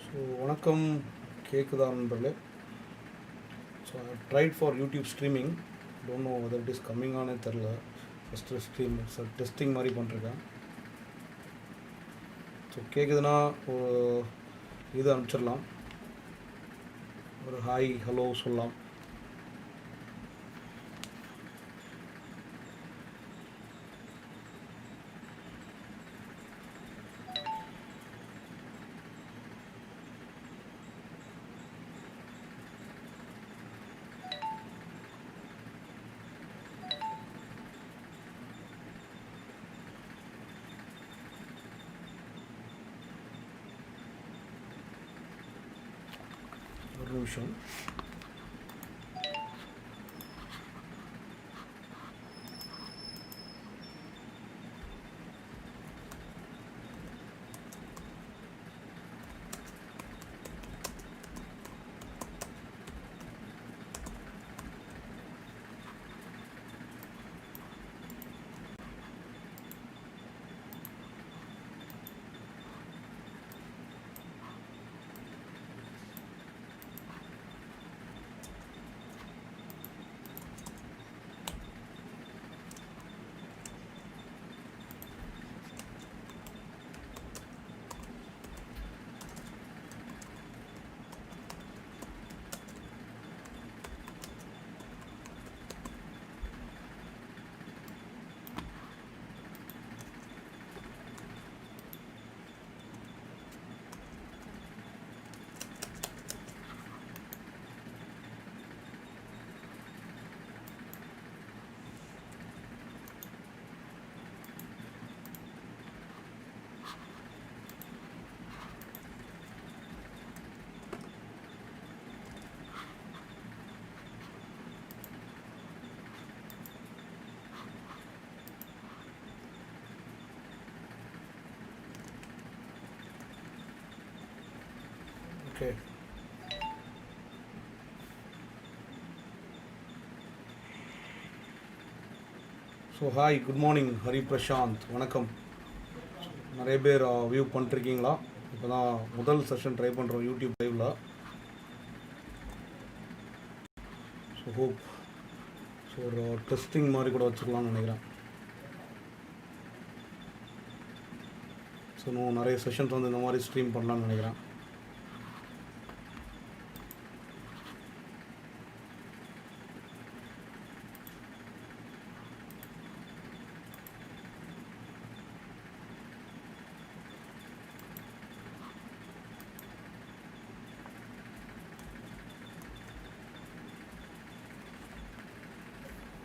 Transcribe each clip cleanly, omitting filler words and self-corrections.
So, வணக்கம் கேக்குதா நண்பர்களே. So, I have tried for YouTube streaming. Don't know whether it is coming on தெரியல. First stream testing மாதிரி பண்ணிருக்கேன். ஸோ கேட்குதுன்னா ஒரு இது அனுப்பிச்சிடலாம், ஒரு ஹாய் ஹலோ சொல்லலாம். ஒரு நிமிஷம். Okay, so hi, good morning Hari Prasanth, வணக்கம். நிறைய பேர் வியூ பண்ணிருக்கீங்களா? இப்போ தான் முதல் செஷன் ட்ரை பண்ணுறோம் யூடியூப் லைவில். ஸோ ஹோப் ஸோ ஒரு டெஸ்டிங் மாதிரி கூட வச்சுக்கலாம்னு நினைக்கிறேன். ஸோ இன்னும் நிறைய செஷன்ஸ் வந்து இந்த மாதிரி ஸ்ட்ரீம் பண்ணலான்னு நினைக்கிறேன்.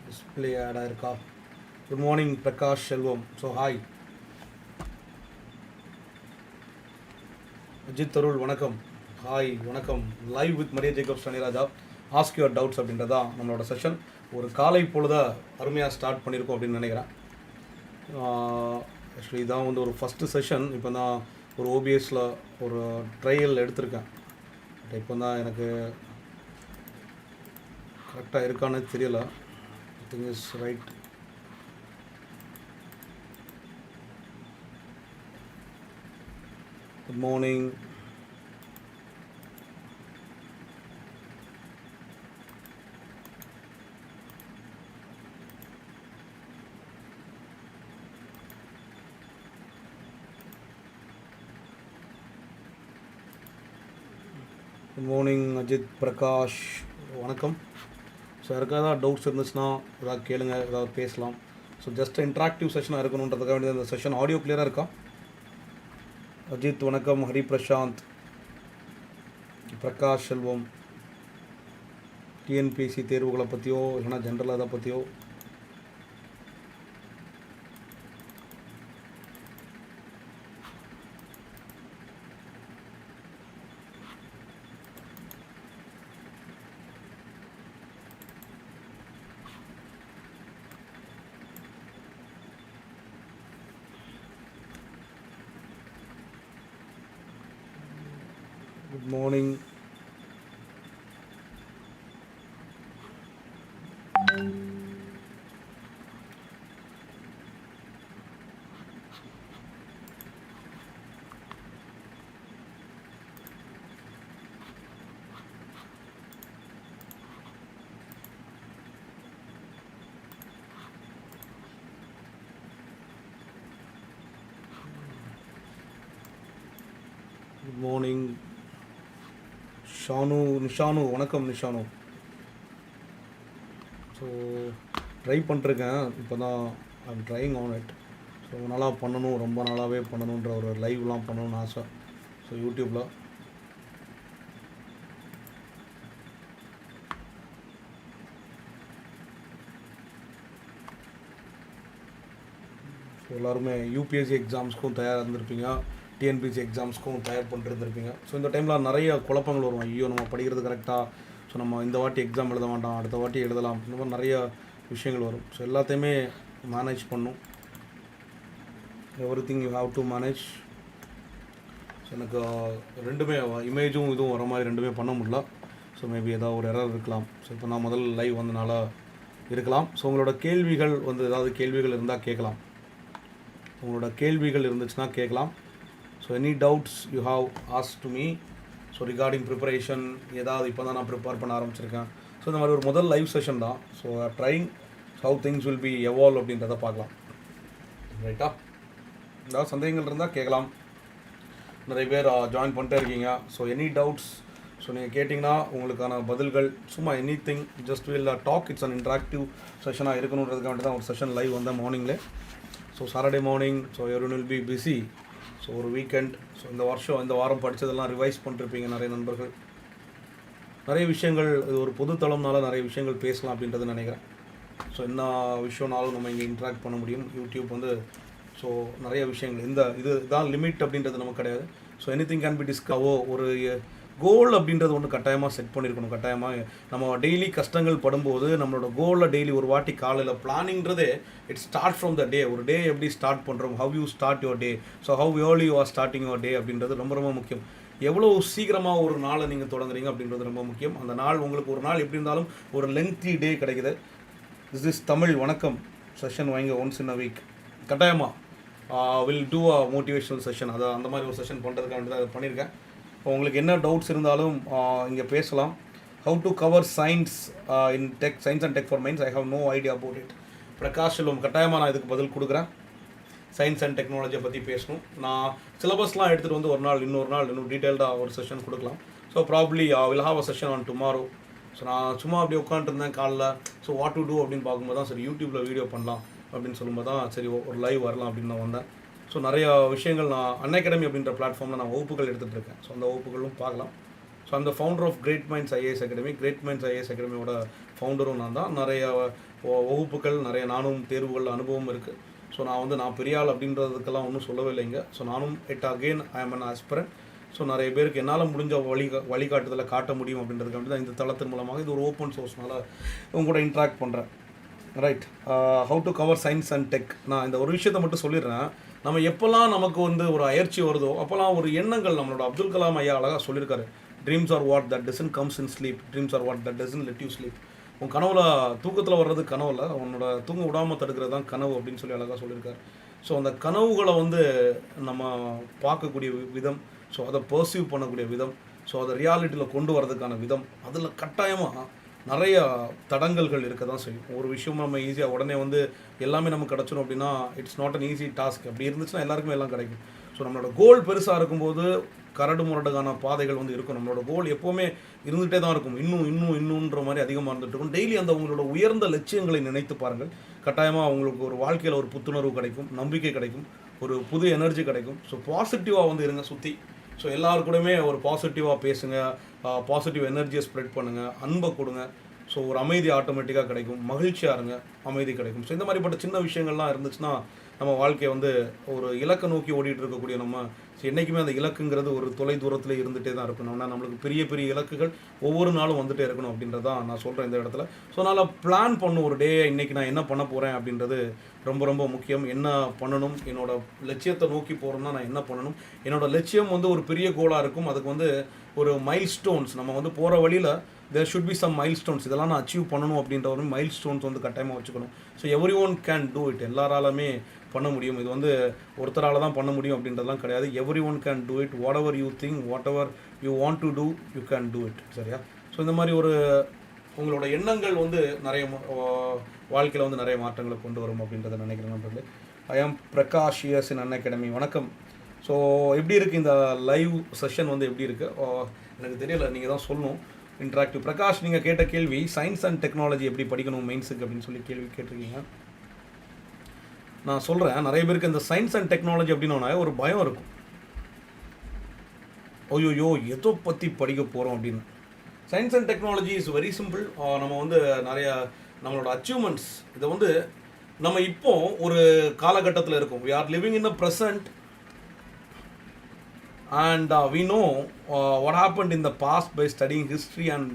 டிஸ்பிளே ஆட் ஆயிருக்கா? Good morning Prakash Selvam. So hi Ajith Arul, வணக்கம். ஹாய், வணக்கம். Live with Maria Jacobs Aniraja, ask your doubts அப்படின்றதா நம்மளோட செஷன். ஒரு காலை பொழுத அருமையாக ஸ்டார்ட் பண்ணியிருக்கோம் அப்படின்னு நினைக்கிறேன். ஆக்சுவலி இதான் வந்து ஒரு ஃபஸ்ட்டு செஷன். இப்போ தான் ஒரு ஓபிஎஸில் ஒரு ட்ரையல் எடுத்திருக்கேன். இப்போ தான் எனக்கு கரெக்டாக இருக்கான்னு தெரியல. I think is right. Good morning. Good morning Ajith Prakash, வணக்கம். ஸோ யாருக்காக ஏதாவது டவுட்ஸ் இருந்துச்சுன்னா ஏதாவது கேளுங்க, ஏதாவது பேசலாம். ஸோ ஜஸ்ட் இன்ட்ராக்டிவ் செஷனாக இருக்கணுன்றதுக்காக வேண்டியது இந்த செஷன். ஆடியோ கிளியராக இருக்கா? அஜித் வணக்கம், ஹரி பிரசாந்த், பிரகாஷ் செல்வம், டிஎன்பிஎஸ்சி தேர்வுகளை பற்றியோ இல்லைனா ஜென்ரலாக அதை பற்றியோ Good morning. குட் மார்னிங் நிஷானு வணக்கம் நிஷானு. ஸோ ட்ரை பண்ணிருக்கேன், இப்போ தான் I'm trying on it. So நல்லா பண்ணணும், ரொம்ப நாளாகவே பண்ணணுன்ற ஒரு லைவ்லாம் பண்ணணும்னு ஆசை. ஸோ யூடியூப்பில் ஸோ எல்லாருமே யூபிஎஸ்சி எக்ஸாம்ஸ்க்கும் தயாராக இருந்திருப்பீங்க, டிஎன்பிஎஸ்சி எக்ஸாம்ஸ்க்கும் தயார் பண்ணிருந்துருப்பீங்க. ஸோ இந்த டைமில் நிறைய குழப்பங்கள் வரும். ஐயோ நம்ம படிக்கிறது கரெக்டாக, ஸோ நம்ம இந்த வாட்டி எக்ஸாம் எழுத வேண்டாம், அடுத்த வாட்டி எழுதலாம், இந்த மாதிரி நிறைய விஷயங்கள் வரும். ஸோ எல்லாத்தையுமே மேனேஜ் பண்ணும். Every thing you have to manage. So எனக்கு ரெண்டுமே இமேஜும் இதுவும் வர மாதிரி ரெண்டுமே பண்ண முடியல. ஸோ மேபி ஏதாவது ஒரு எரர் இருக்கலாம். ஸோ இப்போ நான் முதல் லைவ் வந்தனால இருக்கலாம். ஸோ உங்களோட கேள்விகள் ஏதாவது கேள்விகள் இருந்தால் கேட்கலாம். உங்களோட கேள்விகள் இருந்துச்சுன்னா கேட்கலாம். So any doubts you have ask to me. So regarding preparation ஏதாவது இப்போ தான் நான் ப்ரிப்பேர் பண்ண ஆரம்பிச்சிருக்கேன். ஸோ இந்த மாதிரி ஒரு முதல் லைவ் செஷன் தான். So trying how things will be evolve அப்படின்றத பார்க்கலாம். ரைட்டா? ஏதாவது சந்தேகங்கள் இருந்தால் கேட்கலாம். நிறைய பேர் ஜாயின் பண்ணிட்டே இருக்கீங்க. ஸோ எனி டவுட்ஸ் ஸோ நீங்கள் கேட்டிங்கன்னா உங்களுக்கான பதில்கள் சும்மா any thing just will talk. It's an interactive செஷனாக இருக்கணுன்றதுக்கு வேண்டி தான் ஒரு செஷன் லைவ் வந்தேன் மார்னிங்லே. So Saturday morning. So everyone will be. So ஒரு வீக்கெண்ட். ஸோ இந்த வாரம் படித்ததெல்லாம் ரிவைஸ் பண்ணிருப்பீங்க நிறைய நண்பர்கள். நிறைய விஷயங்கள், இது ஒரு பொது தளம்னால நிறைய விஷயங்கள் பேசலாம் அப்படின்றது நினைக்கிறேன். ஸோ என்ன விஷயம்னாலும் நம்ம இங்கே இன்ட்ராக்ட் பண்ண முடியும். யூடியூப் ஸோ நிறைய விஷயங்கள் இதுதான் லிமிட் அப்படின்றது நமக்கு கிடையாது. So any thing can be discover. ஒரு கோல் அப்படின்றது ஒன்று கட்டாயமாக செட் பண்ணியிருக்கணும். கட்டாயமாக நம்ம டெய்லி கஷ்டங்கள் படும்போது நம்மளோட கோலில் டெய்லி ஒரு வாட்டி காலையில் பிளானிங்கிறதே இட் ஸ்டார்ட் ஃப்ரம் த டே. ஒரு டே எப்படி ஸ்டார்ட் பண்ணுறோம், how you start your day, so how early you are starting your day அப்படின்றது ரொம்ப ரொம்ப முக்கியம். எவ்வளோ சீக்கிரமாக ஒரு நாளை நீங்கள் தொடங்குறீங்க அப்படின்றது ரொம்ப முக்கியம். அந்த நாள் உங்களுக்கு ஒரு நாள் எப்படி இருந்தாலும் ஒரு லென்த்தி டே கிடைக்குது. திஸ் இஸ் தமிழ் வணக்கம் செஷன் வைங்க ஒன்ஸ் இன் அ வீக். கட்டாயமாக will do a motivational session. அதை அந்த மாதிரி ஒரு செஷன் பண்ணுறதுக்காக தான் பண்ணியிருக்கேன். இப்போ உங்களுக்கு என்ன டவுட்ஸ் இருந்தாலும் இங்கே பேசலாம். How to cover science in tech, science and tech for minds, I have no idea about it. Prakash Selvam, கட்டாயமாக நான் இதுக்கு பதில் கொடுக்குறேன். சயின்ஸ் அண்ட் டெக்னாலஜியை பற்றி பேசணும். நான் சிலபஸ்லாம் எடுத்துகிட்டு வந்து இன்னொரு நாள் இன்னும் டீட்டெயில்டாக ஒரு செஷன் கொடுக்கலாம். So probably will have a session on tomorrow. So நான் சும்மா அப்படியே உட்காந்துருந்தேன் காலைல. ஸோ வாட் டு டூ அப்படின்னு பார்க்கும்போது தான் சரி யூடியூப்பில் வீடியோ பண்ணலாம் அப்படின்னு சொல்லும்போது தான் சரி ஒரு லைவ் வரலாம் அப்படின்னு நான் வந்தேன். ஸோ நிறையா விஷயங்கள் நான் அன்அகாடமி அப்படின்ற பிளாட்ஃபார்மில் நான் வகுப்புகள் எடுத்துகிட்டு இருக்கேன். ஸோ அந்த வகுப்புகளும் பார்க்கலாம். ஸோ அந்த founder of Great Minds IAS Academy, Great Minds IAS அகாடமியோட ஃபவுண்டரும் நான் தான். நிறைய வகுப்புகள், நிறைய நானும் தேர்வுகள் அனுபவம் இருக்குது. ஸோ நான் பெரிய ஆள் அப்படின்றதுக்கெல்லாம் ஒன்றும் சொல்லவே இல்லைங்க. ஸோ நானும் I am an aspirant. So நிறைய பேருக்கு என்னால் முடிஞ்ச வழிகாட்டுதலை காட்ட முடியும் அப்படின்றதுக்காண்டி தான் இந்த தளத்தின் மூலமாக இது ஒரு ஓப்பன் சோர்ஸ்னால உங்க கூட இன்ட்ராக்ட் பண்ணுறேன். Right. How to cover science and tech. நான் இந்த ஒரு விஷயத்தை மட்டும் சொல்லிடுறேன். நம்ம எப்போல்லாம் நமக்கு ஒரு அயற்சி வருதோ அப்போல்லாம் ஒரு எண்ணங்கள், நம்மளோட அப்துல் கலாம் ஐயா அழகாக சொல்லியிருக்காரு, dreams are what that doesn't comes in sleep, dreams are what that doesn't let you sleep. உன் கனவுல தூக்கத்தில் வர்றது கனவுல, உன்னோட தூங்க விடாமல் தடுக்கிறது தான் கனவு அப்படின்னு சொல்லி அழகாக சொல்லியிருக்காரு. ஸோ அந்த கனவுகளை நம்ம பார்க்கக்கூடிய விதம், ஸோ அதை பர்சீவ் பண்ணக்கூடிய விதம், ஸோ அதை ரியாலிட்டியில் கொண்டு வரதுக்கான விதம், அதில் கட்டாயமாக நிறைய தடங்கல்கள் இருக்க தான் செய்யும். ஒரு விஷயம் நம்ம ஈஸியாக உடனே எல்லாமே நமக்கு கிடச்சிடும் அப்படின்னா it's not an easy task. அப்படி இருந்துச்சுன்னா எல்லாருக்குமே எல்லாம் கிடைக்கும். ஸோ நம்மளோட கோல் பெருசாக இருக்கும்போது கரடு முரடுக்கான பாதைகள் இருக்கும். நம்மளோட கோல் எப்போவுமே இருந்துகிட்டே தான் இருக்கும். இன்னுன்ற மாதிரி அதிகமாக இருந்துகிட்டு இருக்கும். டெய்லி உங்களோட உயர்ந்த லட்சியங்களை நினைத்து பாருங்கள். கட்டாயமாக உங்களுக்கு ஒரு வாழ்க்கையில் ஒரு புத்துணர்வு கிடைக்கும், நம்பிக்கை கிடைக்கும், ஒரு புது எனர்ஜி கிடைக்கும். ஸோ பாசிட்டிவாக இருங்க சுற்றி. ஸோ எல்லாருக்கூடமே ஒரு பாசிட்டிவாக பேசுங்க, பாசிட்டிவ் எனர்ஜியை ஸ்ப்ரெட் பண்ணுங்கள், அன்பை கொடுங்க. ஸோ ஒரு அமைதி ஆட்டோமேட்டிக்காக கிடைக்கும், மகிழ்ச்சியாக இருங்க, அமைதி கிடைக்கும். ஸோ இந்த மாதிரிப்பட்ட சின்ன விஷயங்கள்லாம் இருந்துச்சுன்னா நம்ம வாழ்க்கையை ஒரு இலக்கை நோக்கி ஓடிட்டு இருக்கக்கூடிய என்றைக்குமே அந்த இலக்குங்கிறது ஒரு தொலை தூரத்தில் இருந்துகிட்டே தான் இருக்கணும். நம்மளுக்கு பெரிய பெரிய இலக்குகள் ஒவ்வொரு நாளும் வந்துகிட்டே இருக்கணும் அப்படின்றதான் நான் சொல்கிறேன் இந்த இடத்துல. ஸோ அதனால் பிளான் பண்ணும் ஒரு டே, இன்றைக்கி நான் என்ன பண்ண போகிறேன் அப்படின்றது ரொம்ப ரொம்ப முக்கியம். என்ன பண்ணணும், என்னோடய லட்சியத்தை நோக்கி போகிறோம்னா நான் என்ன பண்ணணும், என்னோடய லட்சியம் ஒரு பெரிய கோலாக இருக்கும். அதுக்கு ஒரு மைல் ஸ்டோன்ஸ், நம்ம போகிற வழியில் there should be some milestones, இதெல்லாம் நான் அச்சீவ் பண்ணணும் அப்படின்ற ஒரு மைல் ஸ்டோன்ஸ் கட்டாயமாக வச்சுக்கணும். So everyone can do it. எல்லாராலுமே பண்ண முடியும். இது ஒருத்தரால் தான் பண்ண முடியும் அப்படின்றதுலாம் கிடையாது. Everyone can do it. Whatever you think, whatever you want to do, you can do it. சரியா? ஸோ இந்த மாதிரி உங்களோட எண்ணங்கள் நிறைய வாழ்க்கையில் நிறைய மாற்றங்களை கொண்டு வரும் அப்படின்றத நினைக்கிறேன் நண்பர்களே. ஐ ஆம் பிரகாஷ் இயர்ஸ் இன் அன்அகாடமி. வணக்கம். ஸோ எப்படி இருக்குது இந்த லைவ் செஷன் வந்து எப்படி இருக்குது எனக்கு தெரியல, நீங்கள் தான் சொல்லணும். இன்ட்ராக்டிவ் பிரகாஷ், நீங்கள் கேட்ட கேள்வி சயின்ஸ் அண்ட் டெக்னாலஜி எப்படி படிக்கணும் மெயின்ஸுக்கு அப்படின்னு சொல்லி கேள்வி கேட்டிருக்கீங்க. நான் சொல்கிறேன், நிறைய பேருக்கு இந்த சயின்ஸ் அண்ட் டெக்னாலஜி அப்படின்னா ஒரு பயம் இருக்கும். ஐயோ எதோ பற்றி படிக்க போகிறோம் அப்படின்னு. Science and technology is very simple. நம்ம வந்து நிறைய நம்மளோட அச்சீவ்மெண்ட்ஸ் இதை வந்து நம்ம இப்போ ஒரு காலகட்டத்தில் இருக்கும். We are living in the present and we know what happened in the past by studying history and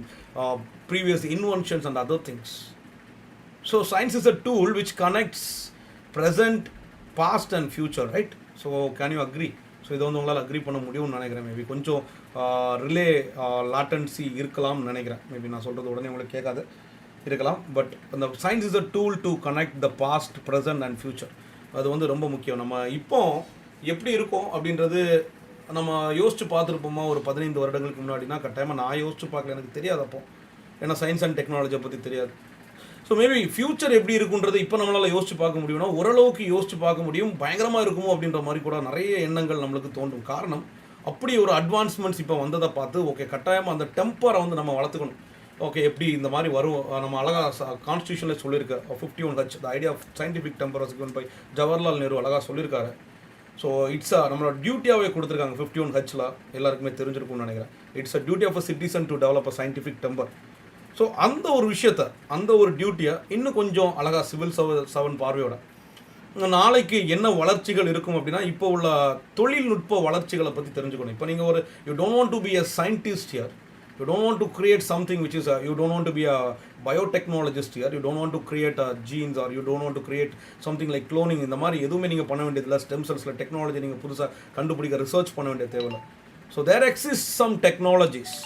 previous inventions and other things. So science is a tool which connects present, past and future, right? So can you agree? So இதை வந்து உங்களால் agri பண்ண முடியும்னு நினைக்கிறேன். Maybe கொஞ்சம் relay லாட்டன்சி இருக்கலாம்னு நினைக்கிறேன். Maybe நான் சொல்கிறது உடனே உங்களுக்கு கேட்காது இருக்கலாம். பட் அந்த science is a tool to connect the past, present and future. அது வந்து ரொம்ப முக்கியம். நம்ம இப்போ எப்படி இருக்கோம் அப்படின்றது நம்ம யோசிச்சு பார்த்துருப்போமா ஒரு 15 வருடங்களுக்கு முன்னாடினா? கட்டாயமாக நான் யோசிச்சு பார்க்கல, எனக்கு தெரியாது அப்போ. ஏன்னா சயின்ஸ் அண்ட் டெக்னாலஜியை பற்றி தெரியாது. ஸோ மேபி ஃபியூச்சர் எப்படி இருக்குன்றது இப்போ நம்மளால் யோசிச்சு பார்க்க முடியும்னா, ஓரளவுக்கு யோசிச்சு பார்க்க முடியும். பயங்கரமாக இருக்குமோ அப்படின்ற மாதிரி கூட நிறைய எண்ணங்கள் நம்மளுக்கு தோன்றும். காரணம், அப்படி ஒரு அட்வான்ஸ்மெண்ட்ஸ் இப்போ வந்ததை பார்த்து ஓகே கட்டாயமாக அந்த டெம்பரை வந்து நம்ம வளர்த்துக்கணும். ஓகே எப்படி இந்த மாதிரி வரும், நம்ம அழகாக கான்ஸ்டியூஷனில் சொல்லியிருக்க 51H the idea of scientific temper was given by Jawaharlal Nehru அழகாக சொல்லியிருக்காரு. ஸோ இட்ஸ் நம்மளோட டியூட்டியாகவே கொடுத்துருக்காங்க 51Hல, எல்லாருக்குமே தெரிஞ்சிருக்கும்னு நினைக்கிறேன். It's a duty of a citizen to develop a scientific temper. So அந்த ஒரு விஷயத்தை, அந்த ஒரு டியூட்டியை இன்னும் கொஞ்சம் அழகாக சிவில் சர்வன் பார்வையோட நாளைக்கு என்ன வளர்ச்சிகள் இருக்கும் அப்படின்னா, இப்போ உள்ள தொழில்நுட்ப வளர்ச்சிகளை பற்றி தெரிஞ்சுக்கணும். இப்போ நீங்கள் ஒரு you don't want to be a scientist here, you don't want to create something which is you don't want to be a biotechnologist here, you don't want to create genes or you don't want to create something like cloning. இந்த மாதிரி எதுவுமே நீங்கள் பண்ண வேண்டியதில்லை. Stem செல்ஸில் technology நீங்கள் புதுசாக கண்டுபிடிக்க research பண்ண வேண்டிய தேவையில்லை. So there exist some technologies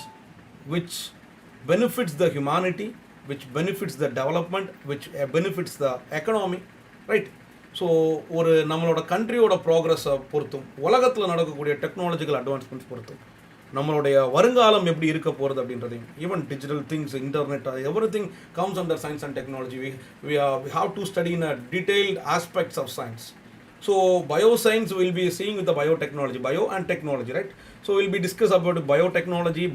which benefits the humanity, which benefits the development, which benefits the economy, right? So ஒரு நம்மளோட கண்ட்ரியோட ப்ராக்ரஸை பொறுத்தும், உலகத்தில் நடக்கக்கூடிய டெக்னாலஜிக்கல் அட்வான்ஸ்மெண்ட்ஸ் பொறுத்தும் நம்மளுடைய வருங்காலம் எப்படி இருக்க போகிறது அப்படின்றதையும், even digital things, internet, everything comes under science and technology. we have to study in a detailed aspects of science. So bioscience will be seeing with the biotechnology, bio and technology, right? So we'll be discuss about biotechnology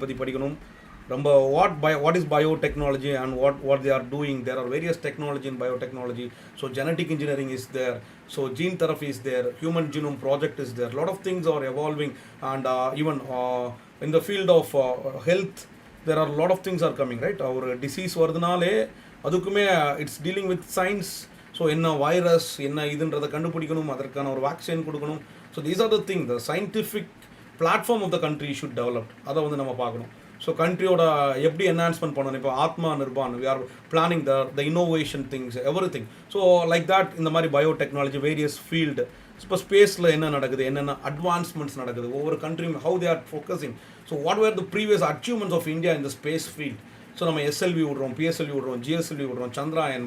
பற்றி படிக்கணும். ரொம்ப what is biotechnology and what they are doing. There are various technology in biotechnology. So genetic engineering is there, so gene therapy is there, human genome project is there. A lot of things are evolving, and even in the field of health there are a lot of things are coming, right? Our disease வருதுனாலே அதுக்குமே it's dealing with science. So என்ன virus என்ன இதுன்றதை கண்டுபிடிக்கணும், அதற்கான ஒரு vaccine கொடுக்கணும். So these are the thing the scientific platform of the country should develop. அதை வந்து நம்ம பார்க்கணும். ஸோ கண்ட்ரியோட எப்படி என்ஹான்ஸ்மெண்ட் பண்ணணும். இப்போ Atma Nirbhar, we are planning the innovation things, everything. So like that இந்த மாதிரி பயோடெக்னாலஜி வேரியஸ் ஃபீல்டு. இப்போ ஸ்பேஸில் என்ன நடக்குது, என்னென்ன அட்வான்ஸ்மெண்ட்ஸ் நடக்குது, ஒவ்வொரு கண்ட்ரியும் how they are focusing. So what were the previous achievements of India in the space field. So நம்ம எஸ்எல்வி விடுறோம், பிஎஸ்எல்வி விடுறோம், ஜிஎஸ்எல்வி விடுறோம், சந்திராயன்,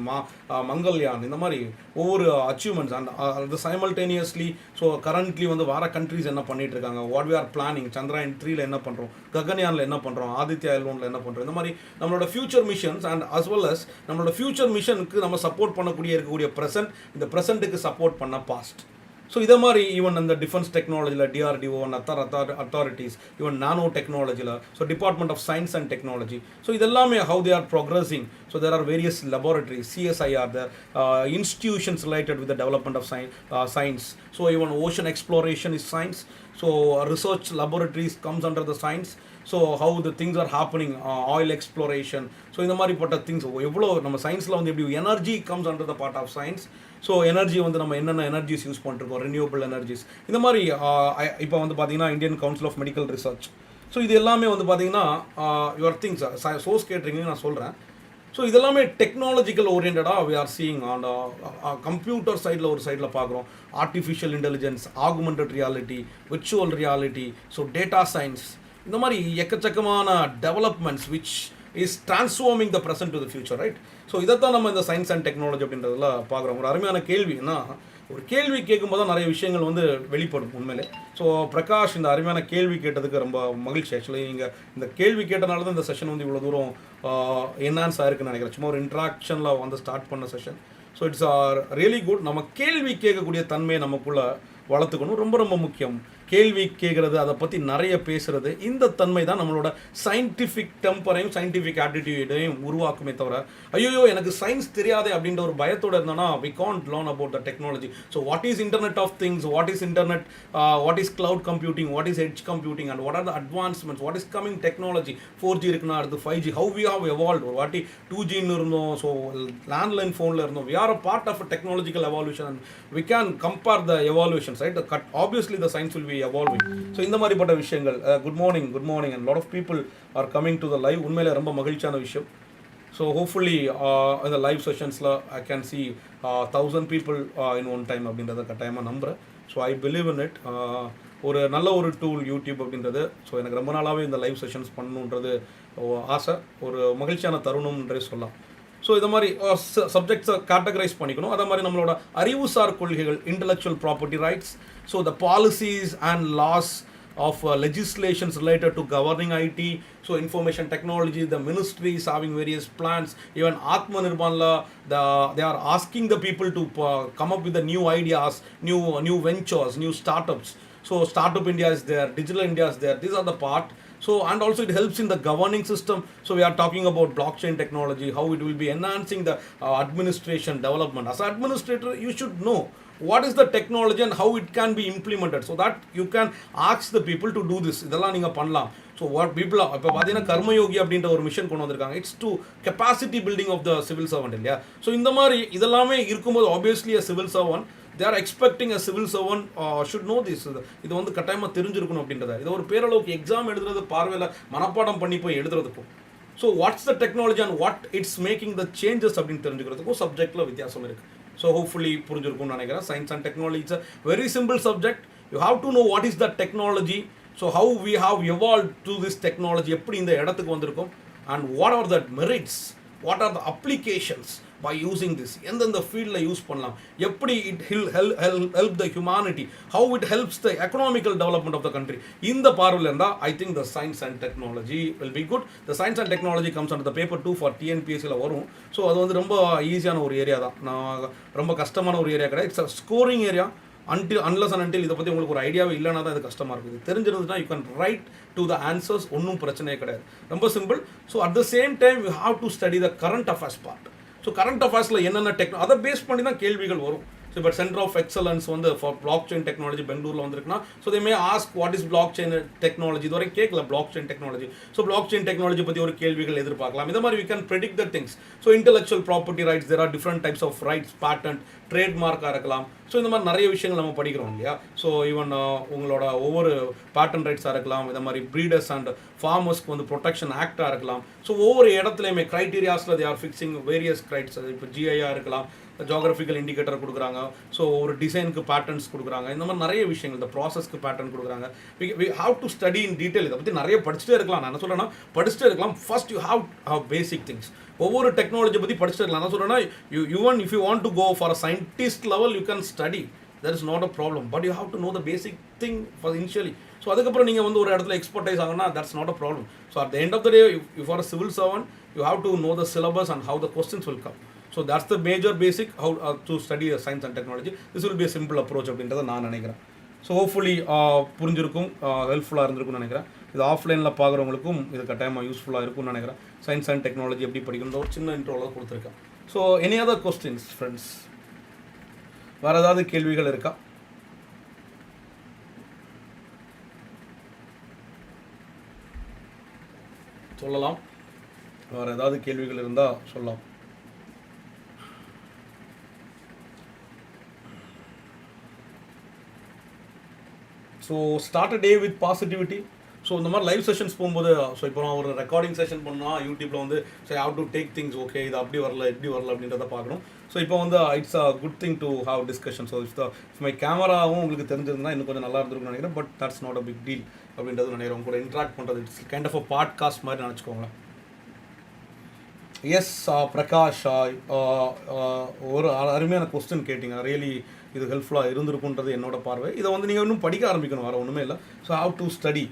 மங்கள்யான், இந்த மாதிரி ஒவ்வொரு அச்சீவ்மெண்ட்ஸ் அண்ட் அது சைமல்டேனியஸ்லி. ஸோ கரண்ட்லி வந்து வர கண்ட்ரிஸ் என்ன பண்ணிட்டு இருக்காங்க, what we are planning, Chandrayaan 3ல என்ன பண்ணுறோம், ககன்யானில் என்ன பண்ணுறோம், ஆதித்யா L1ல என்ன பண்ணுறோம். இந்த மாதிரி நம்மளோட future missions and as well as நம்மளோட ஃபியூச்சர் மிஷனுக்கு நம்ம சப்போர்ட் இருக்கக்கூடிய ப்ரெசென்ட், இந்த ப்ரெசென்ட்டுக்கு சப்போர்ட் பண்ண பாஸ்ட். ஸோ இதை மாதிரி ஈவன் அந்த டிஃபென்ஸ் டெக்னாலஜியில் DRDO and authorities, even nano டெக்னாலஜியில், so department of science and technology. So இதெல்லாமே how they are progressing. So there are various laboratories, CSIR, the institutions related with the development of science. So even ocean exploration is science. So research laboratories comes under the science. So how the things are happening, oil exploration. So இந்த மாதிரிப்பட்ட things எவ்வளோ நம்ம சயின்ஸில் வந்து எப்படி energy comes under the part of science. So energy வந்து நம்ம என்னென்ன எனர்ஜிஸ் யூஸ் பண்ணிருக்கோம், ரினியூவபிள் எனர்ஜிஸ். இந்த மாதிரி இப்போ வந்து பார்த்தீங்கன்னா Indian council of medical research. So இது எல்லாமே வந்து பார்த்தீங்கன்னா யுவர் திங்ஸ் சோர்ஸ் கேட்ரிங்னு நான் சொல்கிறேன். ஸோ இதெல்லாமே டெக்னாலஜிக்கல் ஓரியன்டாக we are seeing. On computer சைடில் ஒரு சைடில் பார்க்குறோம், artificial intelligence, augmented reality, virtual reality, so data science. இந்த மாதிரி எக்கச்சக்கமான developments which is transforming the present to the future, right? So இதைத்தான் நம்ம இந்த சயின்ஸ் அண்ட் டெக்னாலஜி அப்படின்றதுல பார்க்குறோம். ஒரு அருமையான கேள்வின்னா, ஒரு கேள்வி கேட்கும்போது தான் நிறைய விஷயங்கள் வந்து வெளிப்படும் உண்மையிலே. ஸோ பிரகாஷ் இந்த அருமையான கேள்வி கேட்டதுக்கு ரொம்ப மகிழ்ச்சி. ஆக்சுவலி நீங்கள் இந்த கேள்வி கேட்டனால தான் இந்த செஷன் வந்து இவ்வளோ தூரம் என்ஹான்ஸ் ஆயிருக்குன்னு நினைக்கிறேன். சும்மா ஒரு இன்ட்ராக்ஷனில் வந்து ஸ்டார்ட் பண்ண session. So it's really good. நம்ம கேள்வி கேட்கக்கூடிய தன்மையை நமக்குள்ளே வளர்த்துக்கணும். ரொம்ப ரொம்ப முக்கியம். கேள்வி கேட்குறது, அதை பற்றி நிறைய பேசுகிறது, இந்த தன்மை தான் நம்மளோட சயின்டிஃபிக் டெம்பரையும் சயின்டிஃபிக் ஆட்டிடியூடையும் உருவாக்குமே தவிர, ஐயோ எனக்கு சயின்ஸ் தெரியாதே அப்படின்ற ஒரு பயத்தோடு இருந்தோன்னா we can't learn about the technology. So what is internet of things, what is internet, what is cloud computing, what is edge computing, and what are the advancements, what is coming technology. 4G இருக்குன்னா அடுத்து 5G, how we have evolve. ஒரு வாட்டி 2Gன்னு இருந்தோம், so landline ஃபோனில் இருந்தோம். We are a part of a technological evolution and we can compare the evolutions, right? Obviously the science will be evolving. So இந்த மாதிரிப்பட்ட விஷயங்கள். Good morning and lot of people are coming to the live. உண்மையிலே ரொம்ப மகிழ்ச்சியான விஷயம். So hopefully இந்த live செஷன்ஸில் I can see 1000 people in one time அப்படின்றத கட்டாயமாக நம்புகிறேன். So I believe in it. ஒரு நல்ல ஒரு டூல் யூடியூப் அப்படின்றது. ஸோ எனக்கு ரொம்ப நாளாகவே இந்த லைவ் செஷன்ஸ் பண்ணணுன்றது ஆசை, ஒரு மகிழ்ச்சியான தருணம்ன்றே சொல்லலாம். ஸோ இது மாதிரி சப்ஜெக்ட்ஸை கேட்டகரைஸ் பண்ணிக்கணும். அதே மாதிரி நம்மளோட அறிவுசார் கொள்கைகள், intellectual property rights, so the policies and laws of legislations related to governing IT, so information technology, the ministries having various plans, even Atmanirbhanla, they are asking the people to come up with the new ideas, new ventures, new startups. So Startup India is there, Digital India is there, these are the part. So and also it helps in the governing system. So we are talking about blockchain technology, how it will be enhancing the administration development. As an administrator, you should know what is the technology and how it can be implemented, so that you can ask the people to do this. இதெல்லாம் நீங்கள் பண்ணலாம். So what people இப்போ பார்த்தீங்கன்னா கர்மயோகி அப்படின்ற ஒரு mission கொண்டு வந்திருக்காங்க. It's to capacity building of the civil servant இல்லையா? ஸோ இந்த மாதிரி இதெல்லாமே இருக்கும்போது obviously a civil servant, they are expecting a civil servant should know this. இது வந்து கட்டாயமாக தெரிஞ்சிருக்கணும் அப்படின்றத. இது ஒரு பேரளவுக்கு எக்ஸாம் எழுதுறது, பார்வையில் மனப்பாடம் பண்ணி போய் எழுதுறதுக்கும், so what's the technology and what it's making the changes அப்படின்னு தெரிஞ்சுக்கிறதுக்கும் சப்ஜெக்டில் வித்தியாசம் இருக்குது. ஸோ ஹோப்ஃபுல்லி புரிஞ்சிருக்கும்னு நினைக்கிறேன். Science and technology it's a very simple subject. You have to know what is the technology, so how we have evolve to this technology, எப்படி இந்த இடத்துக்கு வந்திருக்கும், and what are the merits, what are the applications by using this, எந்தெந்த ஃபீல்டில் use பண்ணலாம், எப்படி it help the humanity, how it helps the economical development of the country. இந்த பார்வையில் இருந்தால் I think the science and technology will be good. The science and technology comes under the paper 2 for TNPSCல வரும். So அது வந்து ரொம்ப ஈஸியான ஒரு area தான், நான் ரொம்ப கஷ்டமான ஒரு ஏரியா கிடையாது. It's a scoring area. unless and until இதை பற்றி உங்களுக்கு ஒரு ஐடியாவே இல்லைனா தான் இது கஷ்டமாக இருக்குது. தெரிஞ்சிருந்துச்சுன்னா you can write to the answers, ஒன்றும் பிரச்சனையே கிடையாது, ரொம்ப simple. So at the same time you have to study the current affairs part. So current அஃபேர்ஸில் என்னென்ன அதை பேஸ் பண்ணி தான் கேள்விகள் வரும். ஸோ இப்போ சென்டர் ஆஃப் எக்ஸலன்ஸ் வந்து ஃபார் பிளாக் செயின் டெக்னாலஜி பெங்களூரில் வந்துருக்குன்னா, so they may ask what is blockchain technology. இதுவரை கேட்கல blockchain technology. So blockchain technology பற்றி ஒரு கேள்விகள் எதிர்பார்க்கலாம். இந்த மாதிரி we can predict the things. So intellectual property rights, there are different types of rights, patent, ட்ரேட்மார்க்காக இருக்கலாம். ஸோ இந்த மாதிரி நிறைய விஷயங்கள் நம்ம படிக்கிறோம் இல்லையா? ஸோ ஈவன் உங்களோட ஒவ்வொரு பேட்டன் ரைட்ஸாக இருக்கலாம், இந்த மாதிரி ப்ரீடர்ஸ் அண்ட் ஃபார்மர்ஸ்க்கு வந்து ப்ரொடெக்ஷன் ஆக்டாக இருக்கலாம். ஸோ ஒவ்வொரு இடத்துலையுமே க்ரைட்டீரியாஸில் they are fixing various rights. இப்போ ஜிஐயாக இருக்கலாம், ஜியோகிராஃபிக்கல் இண்டிகேட்டர் கொடுக்குறாங்க, ஸோ ஒரு டிசைனுக்கு பேட்டர்ன்ஸ் கொடுக்குறாங்க, இந்த மாதிரி நிறைய விஷயங்கள், இந்த ப்ராசஸ்க்கு பேட்டர்ன் கொடுக்குறாங்க. We have to study in detail. இதை பற்றி நிறைய படிச்சுட்டே இருக்கலாம். நான் என்ன சொல்கிறேன்னா படிச்சுட்டே இருக்கலாம். First you have basic things. ஒவ்வொரு டெக்னாலஜி பற்றி படிச்சுட்டு இருக்கலாம். நான் சொல்கிறேன்னா even if you want to go for a scientist level you can study, that is not a problem. But you have to know the basic thing for initially. So அதுக்கப்புறம் நீங்கள் வந்து ஒரு இடத்துல எக்ஸ்பர்டைஸ் ஆகுனா that's not a problem. So at the end of the day you for a civil servant you have to know the syllabus and how the questions will come. So that's the major basic how to study science and technology. This will be a simple approach அப்படின்றத நான் நினைக்கிறேன். So hopefully புரிஞ்சிருக்கும், ஹெல்ப்ஃபுல்லாக இருந்திருக்கும்னு நினைக்கிறேன். இது ஆஃப்லைனில் பார்க்குறவங்களுக்கும் இது கட்டாயமாக யூஸ்ஃபுல்லாக இருக்கும்னு நினைக்கிறேன். சயின்ஸ் அண்ட் டெக்னாலஜி எப்படி படிக்கணும் ஒரு சின்ன இன்ட்ரோவில் கொடுத்துருக்கேன். So any other questions friends? வேறு ஏதாவது கேள்விகள் இருக்கா? சொல்லலாம். வேறு ஏதாவது கேள்விகள் இருந்தால் சொல்லலாம். So start a day with positivity. So இந்த மாதிரி லைவ் செஷன்ஸ் போகும்போது, ஸோ இப்போ நான் ஒரு ரெக்கார்டிங் செஷன் பண்ணால் யூடியூப்பில் வந்து so how to take things, okay இது அப்படி வரல எப்படி வரல அப்படின்றத பார்க்கணும். ஸோ இப்போ வந்து it's a good thing to have discussion. So if my கேமராவும் உங்களுக்கு தெரிஞ்சிருந்தா இன்னும் கொஞ்சம் நல்லா இருந்திருக்கும்னு நினைக்கிறேன். But that's not a big deal அப்படின்றது நினைக்கிறேன். உங்க கூட இன்ட்ராக்ட் பண்ணுறது it's kind of a podcast மாதிரி நினச்சிக்கோங்களேன். எஸ் பிரகாஷ், ஒரு அருமையான கொஸ்டின் கேட்டிங்க. ரியலி இது ஹெல்ப்ஃபுல்லாக இருந்திருக்குன்றது என்னோட பார்வை. இதை வந்து நீங்கள் இன்னும் படிக்க ஆரம்பிக்கணும், வேறு ஒன்றுமே இல்லை. So how to study.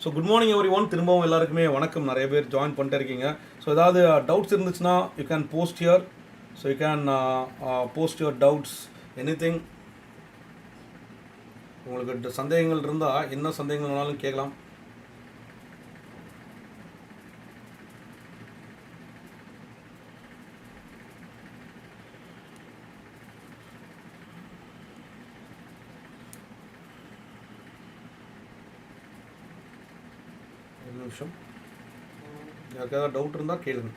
So good morning everyone. திரும்பவும் எல்லாருக்குமே வணக்கம். நிறைய பேர் ஜாயின் பண்ணிட்டு இருக்கீங்க. ஸோ ஏதாவது டவுட்ஸ் இருந்துச்சுன்னா you can post here. So you can post your doubts, anything. உங்களுக்கு சந்தேகங்கள் இருந்தால் என்ன சந்தேகங்கள் வேணாலும் கேட்கலாம். ஒரு நிமிஷம், யாருக்கு ஏதாவது டவுட் இருந்தால் கேளுங்க.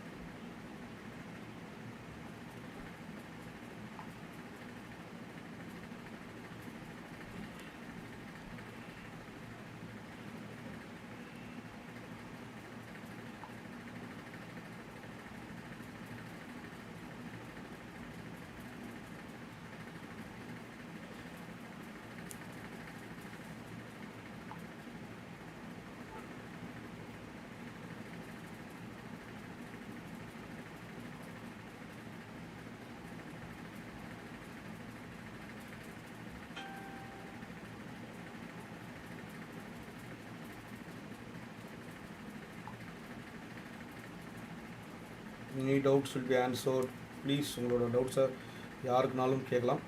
Any doubts will be answered. Please உங்களோட டவுட்ஸை யாருக்குனாலும் கேட்கலாம்.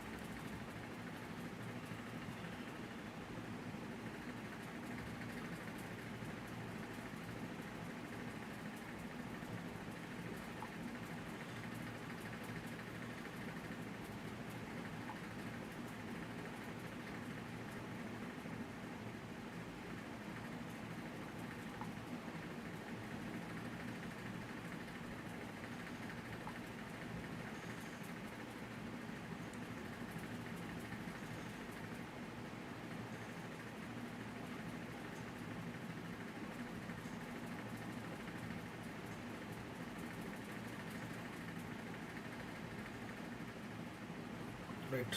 Right.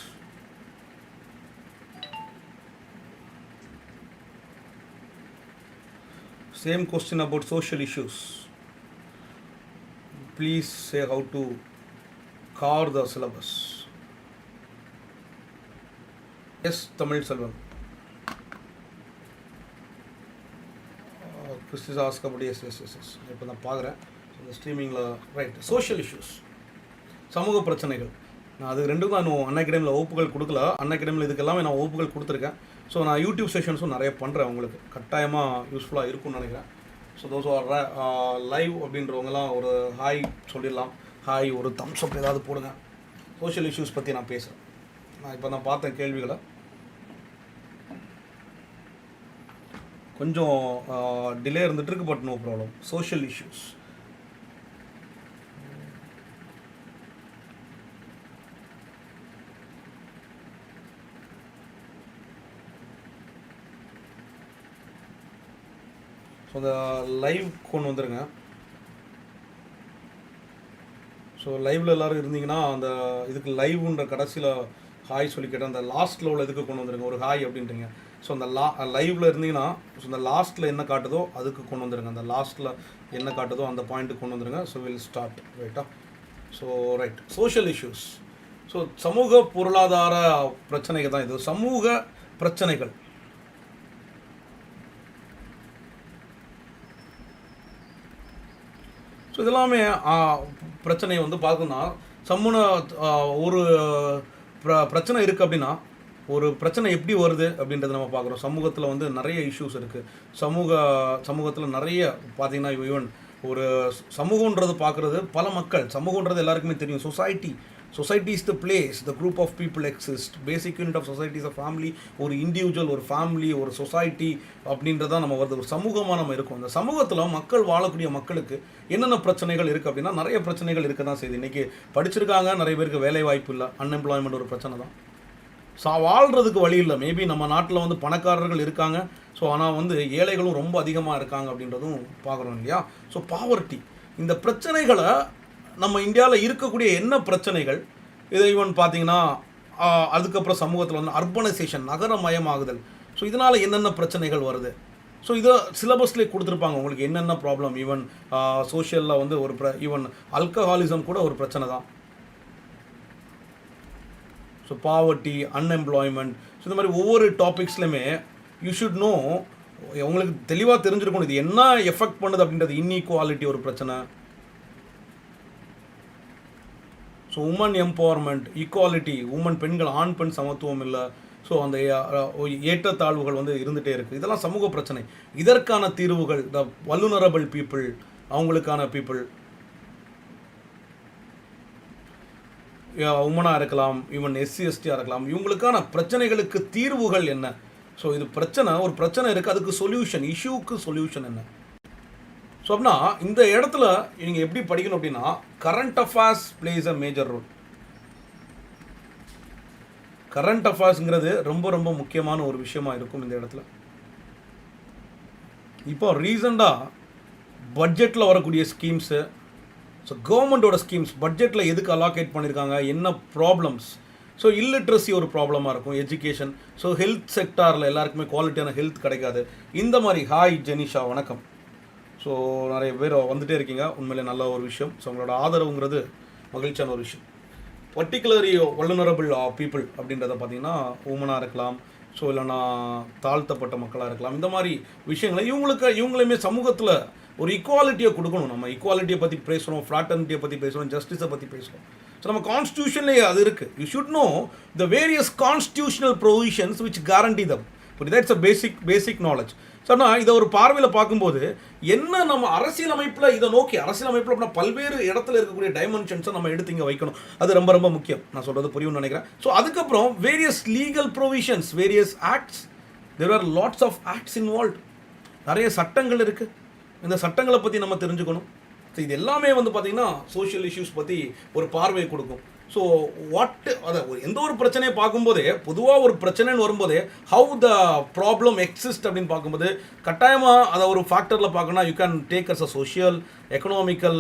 Same question about social issues. Please say how to carve the syllabus. Yes, Tamil Selvan. Chris is asked about yes. இப்போ நான் பார்க்குறேன் இந்த ஸ்ட்ரீமிங்கில். ரைட், சோஷியல் இஷ்யூஸ், சமூக பிரச்சனைகள். நான் அது ரெண்டுக்கும் நான் அண்ணா அகாடமியில் வகுப்புகள் கொடுக்கல. அண்ணா அகாடமியில் இதுக்கெல்லாமே நான் வகுப்புகள் கொடுத்துருக்கேன். ஸோ நான் யூடியூப் செஷன்ஸும் நிறைய பண்ணுறேன். உங்களுக்கு கட்டாயமாக யூஸ்ஃபுல்லாக இருக்கும்னு நினைக்கிறேன். ஸோ தோஸ் ஆர் லைவ் அப்படின்றவங்கலாம் ஒரு ஹாய் சொல்லிடலாம். ஹாய், ஒரு தம்ஸ் அப் ஏதாவது போடுங்க. சோஷியல் இஷ்யூஸ் பற்றி நான் பேசுகிறேன். நான் இப்போ நான் பார்த்தேன் கேள்விகளை. கொஞ்சம் டிலே இருந்துகிட்ருக்கு, but no problem. Social issues. So அந்த லைவ் கொண்டு வந்துடுங்க. ஸோ லைவில் எல்லோரும் இருந்தீங்கன்னா அந்த இதுக்கு லைவ்ன்ற கடைசியில் ஹாய் சொல்லி கேட்டேன். அந்த லாஸ்ட்டில் உள்ள இதுக்கு கொண்டு வந்துடுங்க. ஒரு ஹாய் அப்படின்றீங்க. ஸோ அந்த லைவில் இருந்தீங்கன்னா ஸோ இந்த லாஸ்ட்டில் என்ன காட்டுதோ அதுக்கு கொண்டு வந்துடுங்க. அந்த லாஸ்ட்டில் என்ன காட்டுதோ அந்த பாயிண்ட்டுக்கு கொண்டு வந்துடுங்க. So will start. ரைட்டா? So right, social issues. So சமூக பொருளாதார பிரச்சனைகள் தான் இது. சமூக பிரச்சனைகள். ஸோ இதெல்லாமே பிரச்சனையை வந்து பார்க்கணுன்னா ஒரு பிரச்சனை இருக்குது அப்படின்னா ஒரு பிரச்சனை எப்படி வருது அப்படின்றத நம்ம பார்க்குறோம். சமூகத்தில் வந்து நிறைய இஷ்யூஸ் இருக்குது. சமூகத்தில் நிறைய பார்த்திங்கன்னா ஈவன் ஒரு சமூகன்றது பார்க்குறது பல மக்கள். சமூகன்றது எல்லாருக்குமே தெரியும். Society is the place the group of people exist. Basic unit of society is a family. ஒரு இண்டிவிஜுவல், ஒரு ஃபேமிலி, ஒரு சொசைட்டி அப்படின்றதான் நம்ம வருது. ஒரு சமூகமாக நம்ம இருக்கோம். இந்த சமூகத்தில் மக்கள் வாழக்கூடிய மக்களுக்கு என்னென்ன பிரச்சனைகள் இருக்குது அப்படின்னா நிறைய பிரச்சனைகள் இருக்க தான் செய்யுது. இன்றைக்கி படிச்சிருக்காங்க, நிறைய பேருக்கு வேலை வாய்ப்பு இல்லை. அன்எம்ப்ளாய்மெண்ட் ஒரு பிரச்சனை தான். வாழ்கிறதுக்கு வழி இல்லை. மேபி நம்ம நாட்டில் வந்து பணக்காரர்கள் இருக்காங்க. ஸோ ஆனால் வந்து ஏழைகளும் ரொம்ப அதிகமாக இருக்காங்க அப்படின்றதும் பார்க்குறோம் இல்லையா? ஸோ பாவர்ட்டி, இந்த பிரச்சனைகளை நம்ம இந்தியாவில் இருக்கக்கூடிய என்ன பிரச்சனைகள் இதை ஈவன் பார்த்தீங்கன்னா அதுக்கப்புறம் சமூகத்தில் வந்து அர்பனைசேஷன், நகரமயமாகுதல். ஸோ இதனால் என்னென்ன பிரச்சனைகள் வருது. ஸோ இதை சிலபஸ்லேயே கொடுத்துருப்பாங்க உங்களுக்கு என்னென்ன ப்ராப்ளம். ஈவன் சோஷியலில் வந்து ஈவன் ஆல்கஹாலிசம் கூட ஒரு பிரச்சனை தான். ஸோ பாவர்ட்டி, அன்எம்ப்ளாய்மெண்ட், ஸோ இந்த மாதிரி ஒவ்வொரு டாபிக்ஸ்லையுமே யூ ஷுட் நோ. உங்களுக்கு தெளிவாக தெரிஞ்சிருக்கணும் இது என்ன எஃபெக்ட் பண்ணுது அப்படின்றது. இன்இக்வாலிட்டி ஒரு பிரச்சனை. ஸோ உமன் எம்பவர்மெண்ட், ஈக்குவாலிட்டி, பெண்கள் ஆண் பெண் சமத்துவம் இல்லை. ஸோ அந்த ஏற்றத்தாழ்வுகள் வந்து இருந்துகிட்டே இருக்குது. இதெல்லாம் சமூக பிரச்சனை. இதற்கான தீர்வுகள் த வல்லுனரபிள் பீப்புள், அவங்களுக்கான பீப்புள், உமனாக இருக்கலாம், ஈவன் எஸ்சி எஸ்டியாக இருக்கலாம், இவங்களுக்கான பிரச்சனைகளுக்கு தீர்வுகள் என்ன? ஸோ இது ஒரு பிரச்சனை இருக்குது, அதுக்கு சொல்யூஷன், இஷ்யூக்கு சொல்யூஷன் என்ன? ஸோ அப்படின்னா இந்த இடத்துல நீங்கள் எப்படி படிக்கணும் அப்படின்னா, current affairs plays a major role. Current அஃபேர்ஸுங்கிறது ரொம்ப ரொம்ப முக்கியமான ஒரு விஷயமா இருக்கும் இந்த இடத்துல. இப்போ ரீசெண்டாக பட்ஜெட்டில் வரக்கூடிய ஸ்கீம்ஸு, ஸோ கவர்மெண்ட்டோட ஸ்கீம்ஸ் பட்ஜெட்டில் எதுக்கு அலாகேட் பண்ணியிருக்காங்க, என்ன ப்ராப்ளம்ஸ். ஸோ இல்லிட்ரஸி ஒரு ப்ராப்ளமாக இருக்கும், எஜுகேஷன், ஸோ ஹெல்த் செக்டாரில் எல்லாருக்குமே குவாலிட்டியான ஹெல்த் கிடைக்காது. இந்த மாதிரி ஹாய் ஜெனிஷா வணக்கம். ஸோ நிறைய பேர் வந்துகிட்டே இருக்கீங்க, உண்மையிலே நல்ல ஒரு விஷயம். ஸோ உங்களோட ஆதரவுங்கிறது மகிழ்ச்சியான ஒரு விஷயம். பர்டிகுலரி வல்லுனரபிள் பீப்புள் அப்படின்றத பார்த்திங்கன்னா உமனாக இருக்கலாம், ஸோ இல்லைனா தாழ்த்தப்பட்ட மக்களாக இருக்கலாம். இந்த மாதிரி விஷயங்களை இவங்களுமே சமூகத்தில் ஒரு ஈக்குவாலிட்டியை கொடுக்கணும். நம்ம ஈக்குவாலிட்டியை பற்றி பேசுகிறோம், ஃப்ராட்டர்னிட்டியை பற்றி பேசுகிறோம், ஜஸ்டிஸை பற்றி பேசுகிறோம். ஸோ நம்ம கான்ஸ்டியூஷன்லேயே அது இருக்குது. You should no the various constitutional provisions which guarantee them. That's a basic knowledge. So நான் இதை ஒரு பார்வையில் பார்க்கும்போது என்ன நம்ம அரசியலமைப்பில் இதை நோக்கி அரசியலமைப்பில் அப்படின்னா பல்வேறு இடத்துல இருக்கக்கூடிய டைமென்ஷன்ஸை நம்ம எடுத்து இங்கே வைக்கணும். அது ரொம்ப ரொம்ப முக்கியம். நான் சொல்கிறது புரியும்னு நினைக்கிறேன். ஸோ அதுக்கப்புறம் various legal provisions, various acts, there are lots of acts involve. நிறைய சட்டங்கள் இருக்குது. இந்த சட்டங்களை பற்றி நம்ம தெரிஞ்சுக்கணும். ஸோ இது எல்லாமே வந்து பார்த்திங்கன்னா சோஷியல் இஷ்யூஸ் பற்றி ஒரு பார்வையை கொடுக்கும். ஸோ எந்த ஒரு பிரச்சனையை பார்க்கும்போதே, பொதுவாக ஒரு பிரச்சனைன்னு வரும்போதே ஹவு த ப்ராப்ளம் எக்ஸிஸ்ட் அப்படின்னு பார்க்கும்போது கட்டாயமாக அதை ஒரு ஃபேக்டரில் பார்க்கணும்னா you can take as a social, economical,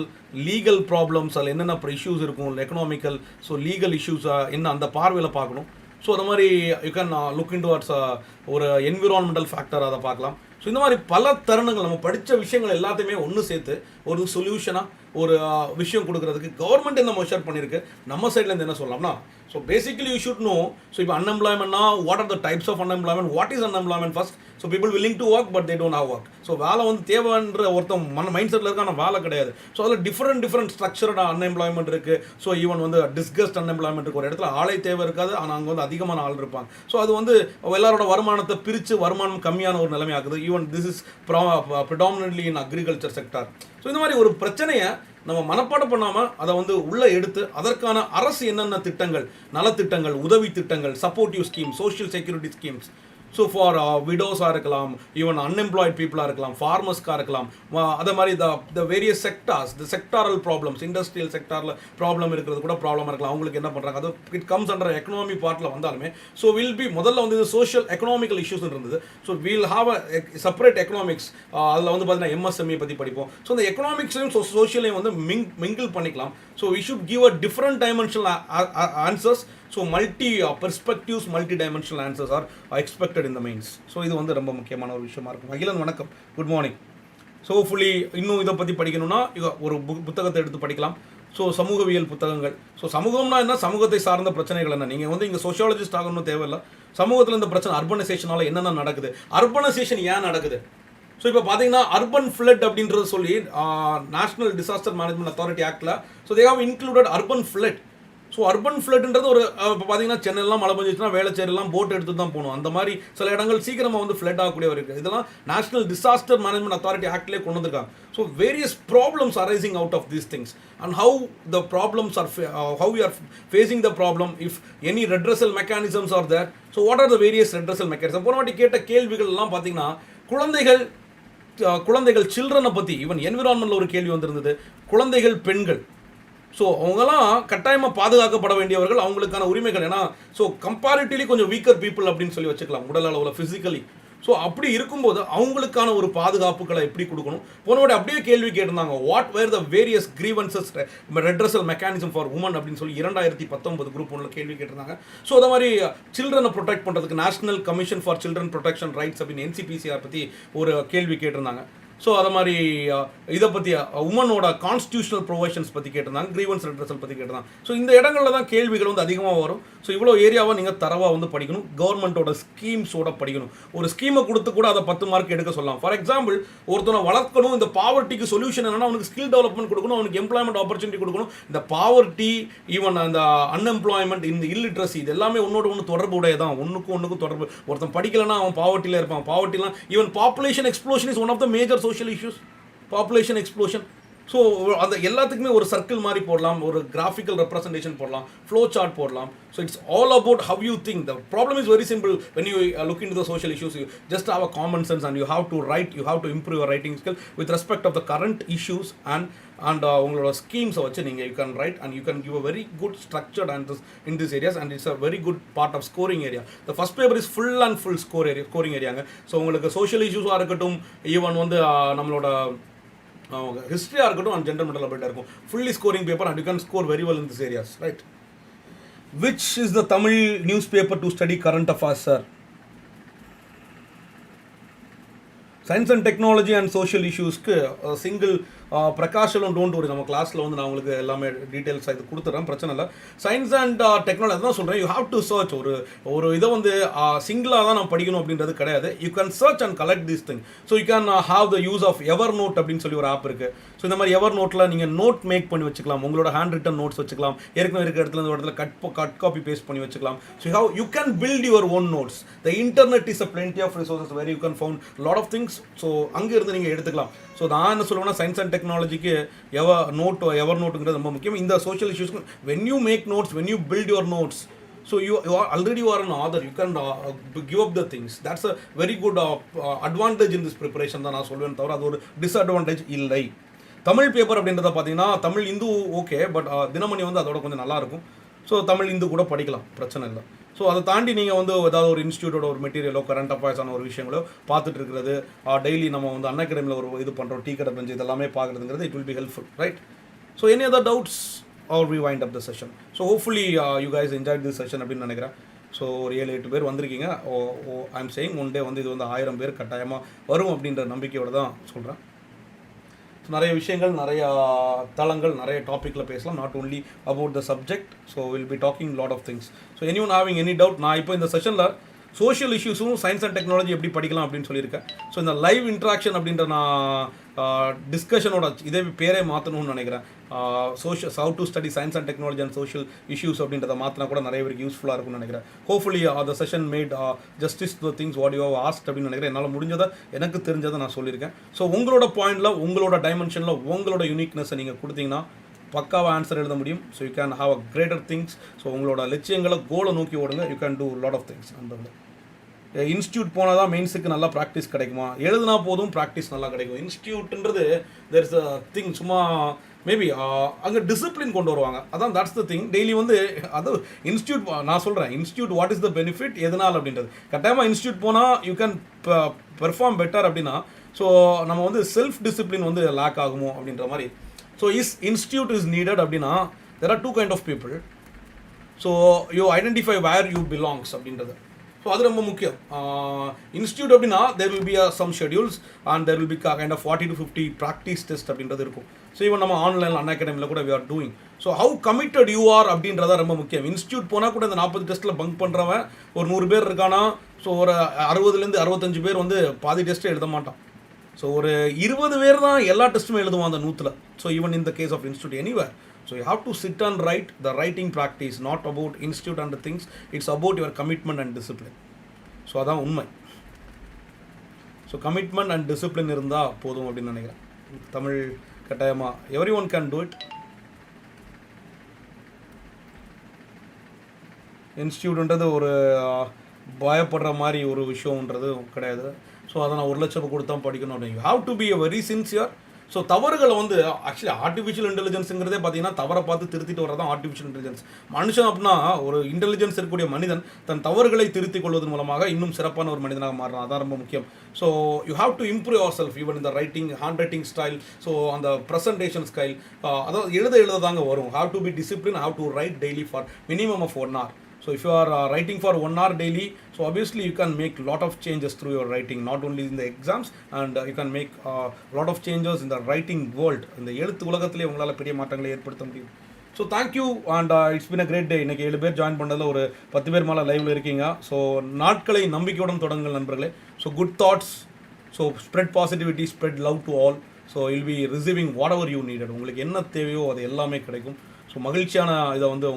legal problems, அதில் என்னென்ன இஷ்யூஸ் இருக்கும், எக்கனாமிக்கல், ஸோ லீகல் இஷ்யூஸாக என்ன அந்த பார்வையில் பார்க்கணும். ஸோ அந்த மாதிரி you can look in towards ஒரு என்விரான்மெண்டல் ஃபேக்டர் அதை பார்க்கலாம். ஸோ இந்த மாதிரி பல தருணங்கள் நம்ம படித்த விஷயங்கள் எல்லாத்தையுமே ஒன்று சேர்த்து ஒரு சொல்யூஷனாக ஒரு விஷயம் கொடுக்குறதுக்கு கவர்மெண்ட் என்ன மெஷர் பண்ணியிருக்கு, நம்ம சைட்லேருந்து என்ன சொல்லலாம்னா, so basically you should know. So இப்போ அன்எம்ப்ளாய்மெண்ட்னா what are the types of unemployment, what is unemployment first. So people willing to work but they don't have work. So வேலை வந்து தேவைன்ற மைண்ட் செட்டில் இருக்கான வேலை கிடையாது. ஸோ அதில் டிஃப்ரெண்ட் ஸ்ட்ரக்சர்டாக அன்எம்ப்ளாய்மெண்ட் இருக்குது. So even வந்து டிஸ்கஸ்ட் அன்எம்ப்ளாய்மெண்ட் இருக்குது. ஒரு இடத்துல ஆளே தேவை இருக்காது, ஆனால் அங்கே வந்து அதிகமான ஆள் இருப்பாங்க. ஸோ அது வந்து எல்லாரோட வருமானத்தை பிரித்து வருமானம் கம்மியான ஒரு நிலைமை ஆகுது. Even this is predominantly in agriculture sector. So இந்த மாதிரி ஒரு பிரச்சனையை நம்ம மனப்பாடம் பண்ணாமல் அதை வந்து உள்ளே எடுத்து அதற்கான அரசு என்னென்ன திட்டங்கள், நலத்திட்டங்கள், உதவி திட்டங்கள், supportive scheme, social security schemes, so for விடோஸாக இருக்கலாம், ஈவன் அன்எம்ப்ளாய்ட் பீப்புளாக இருக்கலாம், ஃபார்மர்ஸ்க்காக இருக்கலாம், அதே மாதிரி the various sectors, the sectoral problems, industrial செக்டாரில் ப்ராப்ளம் இருக்கிறது கூட ப்ராப்ளமாக இருக்கலாம். அவங்களுக்கு என்ன பண்ணுறாங்க, அது இட் கம்ஸ் அண்டர் எக்கனாமி பார்ட்டில் வந்தாலுமே ஸோ வில் பி முதல்ல வந்து சோஷியல் எக்கனாமிக்கல் இஷ்யூஸ் இருந்தது. So we'll have a separate economics. அதில் வந்து பார்த்தீங்கன்னா எம்எஸ்எம்இ பற்றி படிப்போம். ஸோ இந்த எக்கனாமிக்ஸையும் சோஷியலையும் வந்து மிங்கிள் பண்ணிக்கலாம். So we should give a different dimensional answers. So multi perspectives, multi dimensional answers are expected in the mains. So இது வந்து ரொம்ப முக்கியமான ஒரு விஷயமா இருக்கும். அகிலன் வணக்கம், குட் மார்னிங். ஸோ ஃபுல்லி இன்னும் இதை பற்றி படிக்கணும்னா ஒரு புத்தகத்தை எடுத்து படிக்கலாம். ஸோ சமூகவியல் புத்தகங்கள். ஸோ சமூகம்னா என்ன, சமூகத்தை சார்ந்த பிரச்சனைகள் என்ன. நீங்கள் வந்து இங்கே சோஷியாலஜிஸ்ட் ஆகணும்னு தேவையில்லை. சமூகத்தில் இந்த பிரச்சனை அர்பனைசேஷனால் என்னென்ன நடக்குது, அர்பனைசேஷன் ஏன் நடக்குது. ஸோ இப்போ பார்த்தீங்கன்னா அர்பன் ஃப்ளட் அப்படின்றது சொல்லி நேஷனல் டிசாஸ்டர் மேனேஜ்மெண்ட் அத்தாரிட்டி ஆக்டில் so they have included urban flood. So urban ஃப்ளட்ன்றது ஒரு இப்போ பார்த்தீங்கன்னா சென்னையெல்லாம் மழை பெஞ்சிச்சுன்னா வேளச்சேரிலாம் போட் எடுத்து தான் போகணும். அந்த மாதிரி சில இடங்கள் சீக்கிரமாக வந்து ஃப்ளட் ஆகக்கூடிய இருக்குது. இதெல்லாம் நேஷனல் டிசாஸ்டர் மேனேஜ்மெண்ட் அத்தாரிட்டி ஆக்ட்லேயே கொண்டு வந்திருக்காங்க. So various problems arising out of these things and how the problems are how you are facing the problem, if any redressal mechanisms are there. So what are the various redressal mechanism. போன வாட்டி கேட்ட கேள்விகள் எல்லாம் பார்த்தீங்கன்னா குழந்தைகள் சில்ட்ரனை பற்றி, even என்விரான்மெண்ட்டில் ஒரு கேள்வி வந்திருந்தது, குழந்தைகள், பெண்கள். ஸோ அவங்கெல்லாம் கட்டாயமாக பாதுகாக்கப்பட வேண்டியவர்கள், அவங்களுக்கான உரிமைகள். ஏன்னா ஸோ கம்பேரிட்டிவ்லி கொஞ்சம் வீக்கர் பீப்புள் அப்படின்னு சொல்லி வச்சுக்கலாம் உடல் அளவில், ஃபிசிக்கலி. ஸோ அப்படி இருக்கும்போது அவங்களுக்கான ஒரு பாதுகாப்புகளை எப்படி கொடுக்கணும். போனோட அப்படியே கேள்வி கேட்டிருந்தாங்க, what were the various grievances redressal mechanism for women அப்படின்னு சொல்லி 2019 குரூப் 1 கேள்வி கேட்டிருந்தாங்க. ஸோ அதை மாதிரி சில்ட்ரனை ப்ரொடெக்ட் பண்ணுறதுக்கு national commission for children protection rights அப்படின்னு NCPCR பற்றி ஒரு கேள்வி கேட்டிருந்தாங்க. ஸோ அதை மாதிரி இதை பற்றி உமனோட கான்ஸ்டியூஷனல் ப்ரொவிஷன்ஸ் பற்றி கேட்டிருந்தாங்க, கிரீவன்ஸ் ரெட்ரஸல் பற்றி கேட்டிருந்தாங்க. ஸோ இந்த இடங்களில் தான் கேள்விகள் வந்து அதிகமாக வரும். ஸோ இவ்வளோ ஏரியாவை நீங்கள் தரவாக வந்து படிக்கணும், கவர்மெண்ட்டோட ஸ்கீம்ஸோட படிக்கணும். ஒரு ஸ்கீமை கொடுத்து கூட அதை 10 மார்க் எடுக்க சொல்லலாம். ஃபார் எக்ஸாம்பிள், ஒருத்தனை வளர்க்கணும், இந்த பாவர்ட்டிக்கு சொல்யூஷன் என்னன்னா அவனுக்கு ஸ்கில் டெவலப்மெண்ட் கொடுக்கணும், அவனுக்கு எம்ப்ளாய்மெண்ட் ஆப்பர்ச்சுனிட்டி கொடுக்கணும். இந்த பாவர்ட்டி, ஈவன் அந்த அன்எம்ப்ளாய்மெண்ட், இந்த இல்லிட்ரஸி, இது எல்லாமே ஒன்று தொடர்பு உடையதான். ஒன்றுக்கும் தொடர்பு. ஒருத்தன் படிக்கலைன்னா அவன் பாவர்ட்டியில் இருப்பான். பாவர்ட்டிலாம் even population explosion is one of the major social issues, population explosion. So அந்த எல்லாத்துக்குமே ஒரு சர்க்கிள் மாதிரி போடலாம், ஒரு கிராஃபிக்கல் ரெப்ரசன்டேஷன் போடலாம், ஃப்ளோ சார்ட் போடலாம். So it's all about how you think. The problem is very simple. When you look in to the social issues, you just have a common sense and you have to write, you have to improve your writing skill with respect of the current issues and உங்களோட ஸ்கீம்ஸை வச்சு நீங்கள் you can write and you can give a very good structured and in this areas and it's a very good part of scoring area. The first paper is full and full scoring ஏரியாங்க. So உங்களுக்கு சோஷியல் இஷ்யூஸாக இருக்கட்டும், even வந்து நம்மளோட ஹிஸ்ட்ரியாக இருக்கட்டும் and general mental அப்டேட்டாக இருக்கும், fully scoring paper and you can score very well in this areas, right? Which is the Tamil newspaper to study current affairs, sir? Science and technology and social இஷ்யூஸ்க்கு single பிரகாஷலும் don't worry, நம்ம கிளாஸில் வந்து நான் உங்களுக்கு எல்லாமே டீட்டெயில்ஸாக இது கொடுத்துட்றேன், பிரச்சனை இல்லை. சயின்ஸ் அண்ட் டெக்னாலஜி தான் சொல்கிறேன். You have to search. ஒரு இதை வந்து சிங்கிளாக தான் நான் படிக்கணும் அப்படின்றது கிடையாது. You can search and collect this thing. So you can have the use of Evernote அப்படின்னு சொல்லி ஒரு ஆப் இருக்குது. ஸோ இந்த மாதிரி எவர் நோட்டில் நீங்கள் நோட் மேக் பண்ணி வச்சுக்கலாம், உங்களோட ஹேண்ட் ரிட்டன் நோட்ஸ் வச்சுக்கலாம், ஏற்கனவே இருக்கிற இடத்துல இந்த இடத்துல கட் காப்பி பேஸ்ட் பண்ணி வச்சுக்கலாம். So you can build your own notes. The internet is a plenty of resources where you can found lot of things. So அங்கே இருந்து நீங்கள் எடுத்துக்கலாம். ஸோ நான் என்ன சொல்லுவேன்னா, சயின்ஸ் அண்ட் டெக்னாலஜிக்கு எவர் நோட்டுங்கிறது ரொம்ப முக்கியம். இந்த சோஷியல் இஷ்யூஸ்க்கு when you make notes, when you build your notes, so you are an author, you can give up the things. That's a very good advantage in this preparation தான் நான் சொல்வேன். தவிர அது ஒரு டிஸ்அட்வான்டேஜ் இல்லை. தமிழ் பேப்பர் அப்படின்றத பார்த்தீங்கன்னா தமிழ் இந்து ஓகே, பட் தினமணி வந்து அதோட கொஞ்சம் நல்லாயிருக்கும். ஸோ தமிழ் இந்து கூட படிக்கலாம், பிரச்சனை இல்லை. ஸோ அதை தாண்டி நீங்கள் வந்து ஏதாவது ஒரு இன்ஸ்டியூட்டோட ஒரு மெட்டீரியலோ கரண்ட் அஃபேர்ஸான ஒரு விஷயங்களோ பார்த்துட்டு இருக்கிறது, டெய்லி நம்ம வந்து அன் அகாடமியில் ஒரு இது பண்ணுறோம், டீ கடை பெஞ்சு இதெல்லாமே பார்க்குறதுங்கிறது it will be helpful, right? So any other doubts or we wind up the session. So hopefully you guys enjoyed this session அப்படின்னு நினைக்கிறேன். ஸோ ஒரு 7-8 பேர் வந்திருக்கீங்க. I am saying one day வந்து இது வந்து 1000 பேர் கட்டாயமாக வரும் அப்படின்ற நம்பிக்கையோடு தான் சொல்கிறேன். ஸோ நிறைய விஷயங்கள், நிறையா தளங்கள், நிறைய டாப்பிக்கில் பேசலாம், not only about the subject. So will be talking lot of things. So any one having any doubt, நான் இப்போ இந்த செஷனில் சோஷியல் இஷ்யூஸும் சயின்ஸ் அண்ட் டெக்னாலஜி எப்படி படிக்கலாம் அப்படின்னு சொல்லியிருக்கேன். ஸோ இந்த லைவ் இன்ட்ராக்ஷன் அப்படின்ற நான் டிஸ்கஷனோட இதே பேரே மாற்றணும்னு நினைக்கிறேன். How to study science and technology and social issues அப்படின்றத மாற்றினா கூட நிறைய பேருக்கு யூஸ்ஃபுல்லாக இருக்கும்னு நினைக்கிறேன். Hopefully the session made justice to things what you have asked அப்படின்னு நினைக்கிறேன். என்னால் முடிஞ்சதை, எனக்கு தெரிஞ்சதை நான் சொல்லியிருக்கேன். ஸோ உங்களோட பாயிண்டில், உங்களோட டைமென்ஷனில், உங்களோட யூனிக்னஸை நீங்கள் கொடுத்தீங்கன்னா பக்காவாக ஆன்சர் எழுத முடியும். So you can have a greater things. So உங்களோட லட்சியங்களை, கோலை நோக்கி ஓடுங்க. You can do lot of things. அந்த இன்ஸ்டியூட் போனால் தான் மெயின்ஸுக்கு நல்லா ப்ராக்டிஸ் கிடைக்குமா? எழுதுனா போதும், ப்ராக்டிஸ் நல்லா கிடைக்கும். இன்ஸ்டியூட்ன்றது தேர் இஸ் அ திங், சும்மா மேபி அங்கே டிசிப்ளின் கொண்டு வருவாங்க. அதான் தட்ஸ் த திங். டெய்லி வந்து அது இன்ஸ்டியூட், நான் சொல்கிறேன் institute what is the benefit எதனால் அப்படின்றது. கட்டாயமாக இன்ஸ்டியூட் போனால் யூ கேன் பெர்ஃபார்ம் பெட்டர் அப்படின்னா, ஸோ நம்ம வந்து செல்ஃப் டிசிப்ளின் வந்து லேக் ஆகுமோ அப்படின்ற மாதிரி. ஸோ இன்ஸ்டியூட் இஸ் நீடட் அப்படின்னா there are 2 kind of people. So you identify where you belongs அப்படின்றது. ஸோ அது ரொம்ப முக்கியம். இன்ஸ்டியூட் அப்படின்னா there will be some schedules and there will be kind of 40 to 50 practice test அப்படின்றது இருக்கும். So even நம்ம ஆன்லைனில் அன் அகாடமியில் கூட we are doing. So how committed you are அப்படின்றத ரொம்ப முக்கியம். இன்ஸ்டியூட் போனால் கூட இந்த 40 டெஸ்ட்டில் பங்க் பண்ணுறவன் ஒரு 100 பேர் இருக்கானா, ஸோ ஒரு 60லேருந்து 65 பேர் வந்து பாதி டெஸ்ட்டே எழுத மாட்டான். ஸோ ஒரு 20 பேர் தான் எல்லா டெஸ்ட்டுமே எழுதுவான் அந்த 100ல். So even in the case of institute anywhere. So you have to sit and write the writing practice, not about institute and the things. It's about your commitment and discipline. So அதான் உண்மை. So commitment and discipline இருந்தால் போதும் அப்படின்னு நினைக்கிறேன். தமிழ் கட்டாயமாக everyone can do it. இன்ஸ்டியூட்ன்றது ஒரு பயப்படுற மாதிரி ஒரு விஷயம்ன்றது கிடையாது. ஸோ அதை நான் 1 லட்சம் கொடுத்தா படிக்கணும் அப்படின்னு. You have to B a very sincere. So தவறுகளை வந்து ஆக்சுவலி ஆர்டிஃபிஷியல் இன்டெலிஜென்ஸுங்கிறதே பார்த்தீங்கன்னா தவறை பார்த்து திருத்திட்டு வரதான் ஆர்டிஃபிஷியல் இன்டெலிஜென்ஸ். மனுஷன் அப்படின்னா ஒரு இன்டெலிஜென்ஸ் இருக்கக்கூடிய மனிதன் தன் தவறுகளை திருத்திக் கொள்வதன் மூலமாக இன்னும் சிறப்பான ஒரு மனிதனாக மாறலாம். அதான் ரொம்ப முக்கியம். So you have to improve yourself even இந்த writing, handwriting style, so அந்த ப்ரெசன்டேஷன் ஸ்டைல், அதாவது எழுத தாங்க வரும். Have to be discipline, have to write daily for minimum of 1 hour. So if you are writing for 1 hour daily, so obviously you can make lot of changes through your writing, not only in the exams, and you can make lot of changes in the writing world. இந்த எழுத்து உலகத்திலே உங்களால் பெரிய மாற்றங்களை ஏற்படுத்த முடியும். So thank you and it's been a great day. இன்றைக்கி 7 பேர் ஜாயின் பண்ணதில் ஒரு 10 பேர் மேலே லைவில் இருக்கீங்க. ஸோ நாட்களை நம்பிக்கையுடன் தொடங்குங்கள் நண்பர்களே. So good thoughts, so spread positivity, spread love to all. So will B receiving what ever you needed. உங்களுக்கு என்ன தேவையோ அது எல்லாமே கிடைக்கும். ஸோ மகிழ்ச்சியான இதை வந்து